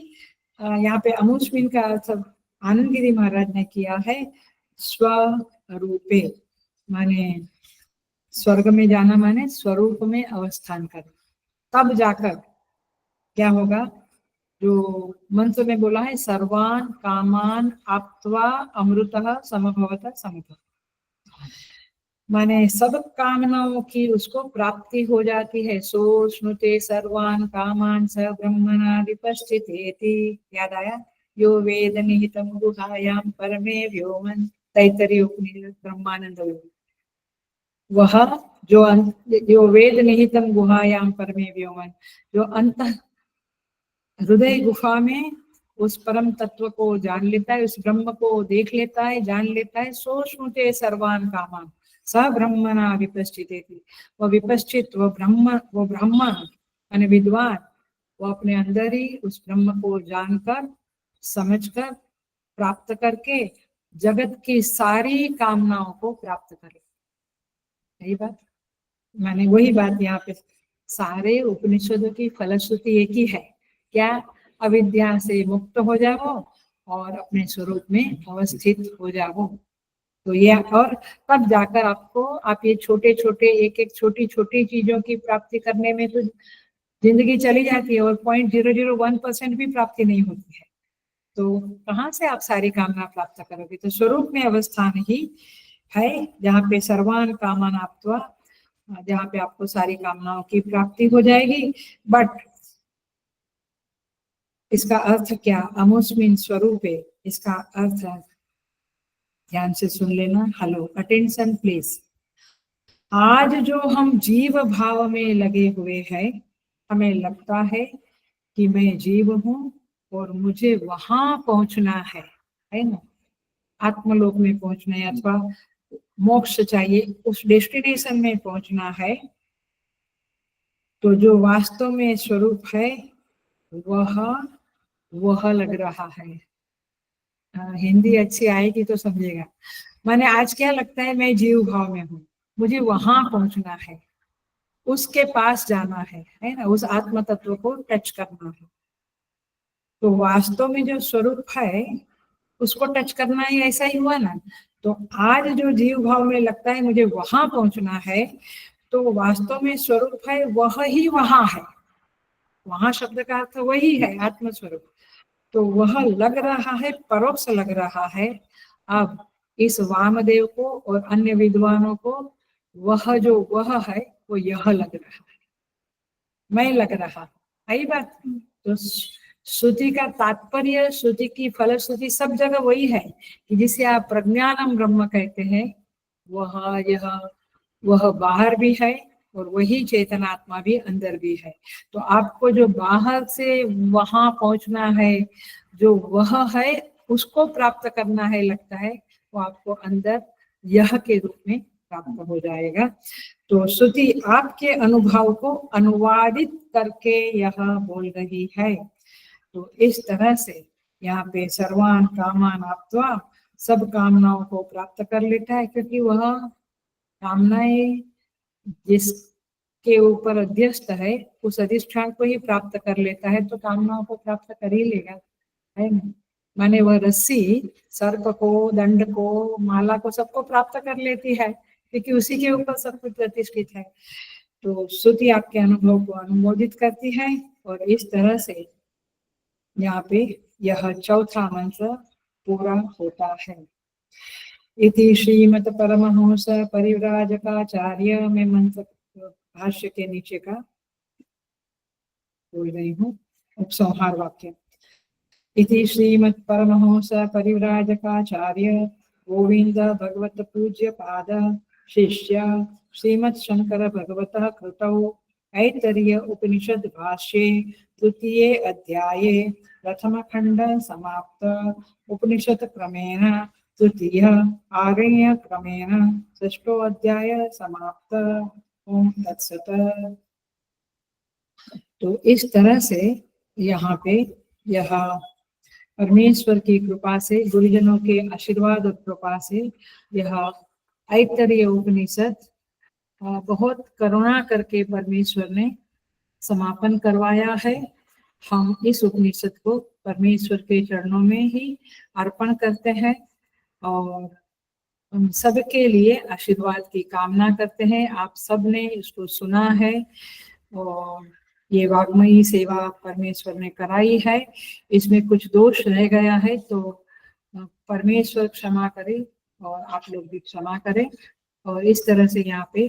यहाँ पे अमुस्मिन का अर्थ आनंद गिरी महाराज ने किया है स्वरूपे, माने स्वर्ग में जाना माने स्वरूप में अवस्थान कर, तब जाकर क्या होगा, जो मंत्र में बोला है सर्वान कामान आप्त्वा अमृतः समभवत समभवत, माने सब कामनाओं की उसको प्राप्ति हो जाती है। सो स्नुते सर्वान कामान स ब्रह्मणा विपश्चितेति, याद आया, यो वेद निहितम गुहायाम परमे व्योमन, तैत्तरीय उपनिषद ब्रह्मानंद योग, वह जो वेद निहितम गुहायाम परमे व्योमन, जो अंत हृदय गुफा में उस परम तत्व को जान लेता है, उस ब्रह्म को देख लेता है, जान लेता है। सो स्नुते सर्वान कामान स ब्रह्मणा विपश्चितेति, वो विपश्चित, वो ब्रह्म यानी विद्वान, वो अपने अंदर ही उस ब्रह्म को जानकर समझकर प्राप्त करके जगत की सारी कामनाओं को प्राप्त करे। यही बात, माने वही बात यहाँ पे सारे उपनिषदों की फलश्रुति एक ही है, क्या, अविद्या से मुक्त हो जाओ और अपने स्वरूप में अवस्थित हो जाओ। तो ये, और तब जाकर आपको, आप ये छोटे छोटे एक एक छोटी छोटी चीजों की प्राप्ति करने में तो जिंदगी चली जाती है और 0.001% भी प्राप्ति नहीं होती है, तो कहाँ से आप सारी कामना प्राप्त करोगे। तो स्वरूप में अवस्थान ही है जहाँ पे सर्वान कामान आप्त्वा, जहाँ पे आपको सारी कामनाओं की प्राप्ति हो जाएगी। बट इसका अर्थ क्या, अमुस्मिन स्वरूपे, इसका अर्थ ध्यान से सुन लेना, हेलो अटेंशन प्लीज। आज जो हम जीव भाव में लगे हुए हैं, हमें लगता है कि मैं जीव हूँ और मुझे वहां पहुंचना है ना, आत्मलोक में पहुंचना है अथवा मोक्ष चाहिए, उस डेस्टिनेशन में पहुंचना है। तो जो वास्तव में स्वरूप है वह लग रहा है। हिंदी अच्छी आएगी तो समझेगा। माने आज क्या लगता है, मैं जीव भाव में हूँ, मुझे वहां पहुंचना है, उसके पास जाना है ना, उस आत्म तत्व को टच करना है। तो वास्तव में जो स्वरूप है उसको टच करना ही ऐसा ही हुआ ना। तो आज जो जीव भाव में लगता है मुझे वहां पहुंचना है, तो वास्तव में स्वरूप है वह ही वहां है, वहां शब्द का अर्थ वही है, आत्म स्वरूप। तो वह लग रहा है, परोक्ष लग रहा है। अब इस वामदेव को और अन्य विद्वानों को वह जो वह है वो यह लग रहा है, मैं लग रहा, आई बात। तो श्रुति का तात्पर्य, श्रुति की फलश्रुति सब जगह वही है कि जिसे आप प्रज्ञानम ब्रह्म कहते हैं, वह यह वह बाहर भी है और वही चेतनात्मा भी अंदर भी है। तो आपको जो बाहर से वहां पहुंचना है, जो वह है उसको प्राप्त करना है लगता है, वो आपको अंदर यह के रूप में प्राप्त हो जाएगा। तो श्रुति आपके अनुभव को अनुवादित करके यह बोल रही है। तो इस तरह से यहाँ पे सर्वान कामान आप्त्वा, सब कामनाओं को प्राप्त कर लेता है, क्योंकि वह कामनाएं जिसके ऊपर अध्यस्त है उस अधिष्ठान को ही प्राप्त कर लेता है, तो कामनाओं को प्राप्त कर ही लेगा, है ना। माने वह रस्सी सर्प को, दंड को, माला को, सबको प्राप्त कर लेती है, क्योंकि उसी के ऊपर सब कुछ प्रतिष्ठित है। तो श्रुति आपके अनुभव को अनुमोदित करती है, और इस तरह से यहाँ पे यह चौथा मंत्र पूरा होता है। इति श्रीमद् परमहंस परिव्राजकाचार्य में मंत्र भाष्य के नीचे का बोल रही हूँ, उपसंहार वाक्य। इति श्रीमद् परमहंस परिव्राजकाचार्य गोविंद भगवत पूज्य पाद शिष्य श्रीमद् शंकर भगवतः कृतौ ऐतरेय उपनिषद भाष्ये तृतीये अध्याये प्रथम खंड समाप्त। उपनिषद क्रमेण तृतीय, आर्य क्रमेण षष्ठो अध्याय समाप्त। ओम तत्सत। तो इस तरह से यहाँ पे यह परमेश्वर की कृपा से, गुरुजनों के आशीर्वाद और कृपा से यह ऐतरेय उपनिषद बहुत करुणा करके परमेश्वर ने समापन करवाया है। हम इस उपनिषद को परमेश्वर के चरणों में ही अर्पण करते हैं और उन सबके लिए आशीर्वाद की कामना करते हैं। आप सबने इसको सुना है और ये वाग्मयी सेवा परमेश्वर ने कराई है, इसमें कुछ दोष रह गया है तो परमेश्वर क्षमा करे और आप लोग भी क्षमा करें। और इस तरह से यहाँ पे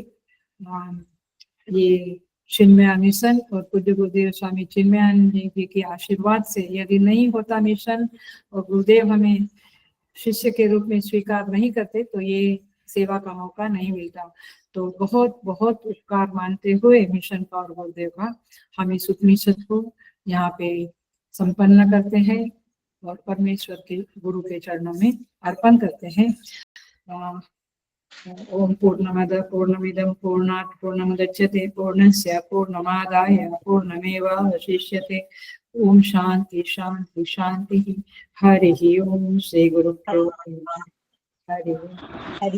ये चिन्मय मिशन और पूज्य गुरुदेव स्वामी चिन्मयानंद जी के आशीर्वाद से, यदि नहीं होता मिशन और गुरुदेव हमें शिष्य के रूप में स्वीकार नहीं करते तो ये सेवा का मौका नहीं मिलता। तो बहुत बहुत उपकार मानते हुए मिशन का और गुरुदेव का हम इस उपनिषद को यहाँ पे संपन्न करते हैं और परमेश्वर के गुरु के चरणों में अर्पण करते हैं। ओम पूर्णमद पूर्णमिदं पूर्णात् पूर्णमुदच्यते पूर्णस्य पूर्णमादाय पूर्णमेवावशिष्यते। ओम शांति शांति शांति। हरि ओम। श्री गुरुभ्यो नमः। हरि ओम।